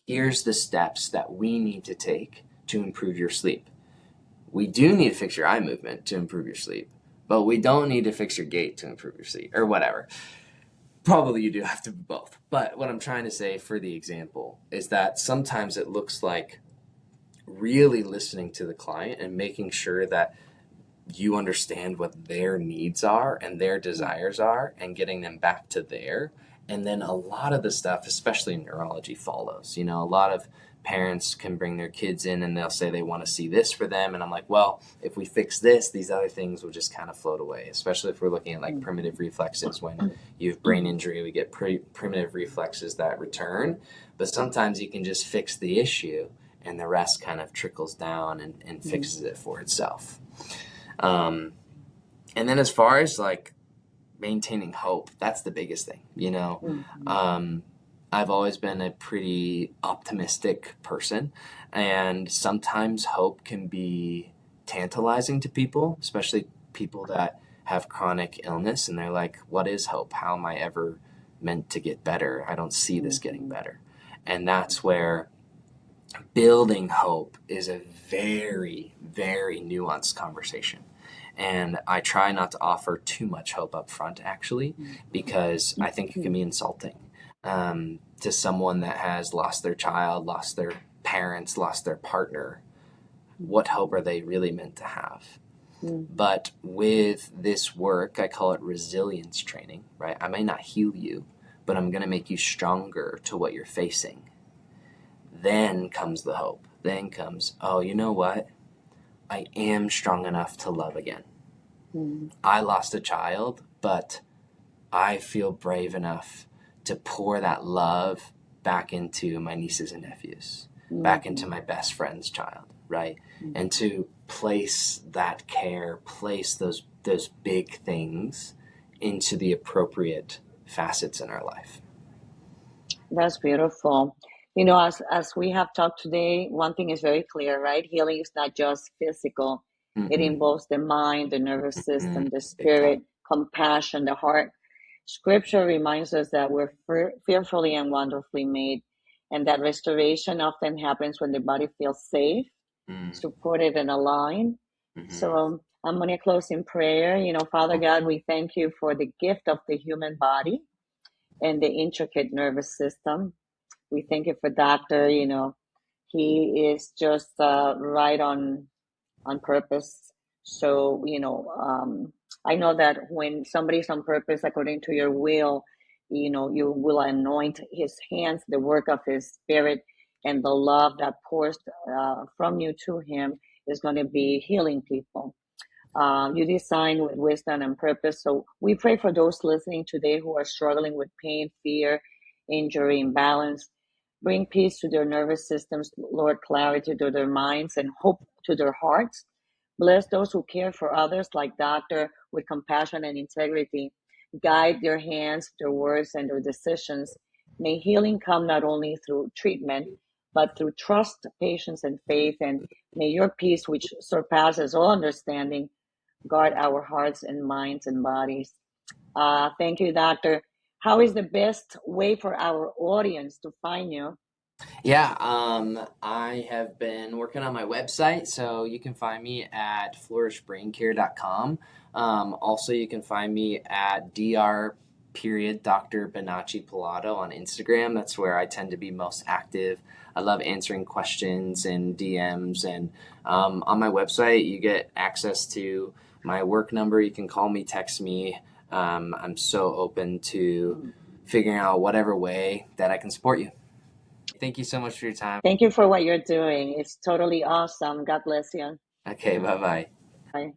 [SPEAKER 1] here's the steps that we need to take to improve your sleep. We do need to fix your eye movement to improve your sleep, but we don't need to fix your gait to improve your sleep, or whatever. Probably you do have to do both. But what I'm trying to say for the example is that sometimes it looks like really listening to the client and making sure that you understand what their needs are and their desires are, and getting them back to there. And then a lot of the stuff, especially in neurology, follows. A lot of parents can bring their kids in and they'll say they want to see this for them. And I'm like, well, if we fix this, these other things will just kind of float away, especially if we're looking at like primitive reflexes. When you have brain injury, we get primitive reflexes that return. But sometimes you can just fix the issue and the rest kind of trickles down and fixes it for itself. Um, and then as far as like maintaining hope, that's the biggest thing.
[SPEAKER 2] Mm-hmm.
[SPEAKER 1] Um, I've always been a pretty optimistic person, and sometimes hope can be tantalizing to people, especially people that have chronic illness, and they're like, what is hope? How am I ever meant to get better? I don't see this getting
[SPEAKER 2] Mm-hmm.
[SPEAKER 1] better. And that's where building hope is a very, very nuanced conversation. And I try not to offer too much hope up front, actually, because I think it can be insulting to someone that has lost their child, lost their parents, lost their partner. What hope are they really meant to have? But with this work, I call it resilience training, right? I may not heal you, but I'm going to make you stronger to what you're facing. Then comes the hope. Then comes, oh, you know what? I am strong enough to love again. I lost a child, but I feel brave enough to pour that love back into my nieces and nephews,
[SPEAKER 2] Mm-hmm.
[SPEAKER 1] back into my best friend's child, right?
[SPEAKER 2] Mm-hmm.
[SPEAKER 1] And to place that care, place those big things into the appropriate facets in our life.
[SPEAKER 2] That's beautiful. You know, as we have talked today, one thing is very clear, right? Healing is not just physical. It
[SPEAKER 1] Mm-mm.
[SPEAKER 2] involves the mind, the nervous system, the
[SPEAKER 1] Big time.
[SPEAKER 2] spirit, compassion, the heart. Scripture reminds us that we're fearfully and wonderfully made, and that restoration often happens when the body feels safe, supported, and aligned. So I'm going to close in prayer. You know, Father God, we thank you for the gift of the human body and the intricate nervous system. We thank you for Doctor. You know, he is just right on purpose. So you know, I know that when somebody's on purpose according to your will, you know, you will anoint his hands, the work of his spirit, and the love that pours from you to him is going to be healing people. You design with wisdom and purpose. So we pray for those listening today who are struggling with pain, fear, injury, imbalance. Bring peace to their nervous systems, Lord, clarity to their minds, and hope to their hearts. Bless those who care for others, like Doctor, with compassion and integrity. Guide their hands, their words, and their decisions. May healing come not only through treatment, but through trust, patience, and faith. And may your peace, which surpasses all understanding, guard our hearts and minds and bodies. Thank you, Doctor. How is the best way for our audience to find you?
[SPEAKER 1] Yeah, I have been working on my website, so you can find me at flourishbraincare.com. Also, you can find me at Dr. Benacci Palloto on Instagram. That's where I tend to be most active. I love answering questions and DMs. And on my website, you get access to my work number. You can call me, text me. I'm so open to figuring out whatever way that I can support you. Thank you so much for your time.
[SPEAKER 2] Thank you for what you're doing. It's totally awesome. God bless you.
[SPEAKER 1] Okay, bye bye.
[SPEAKER 2] Bye.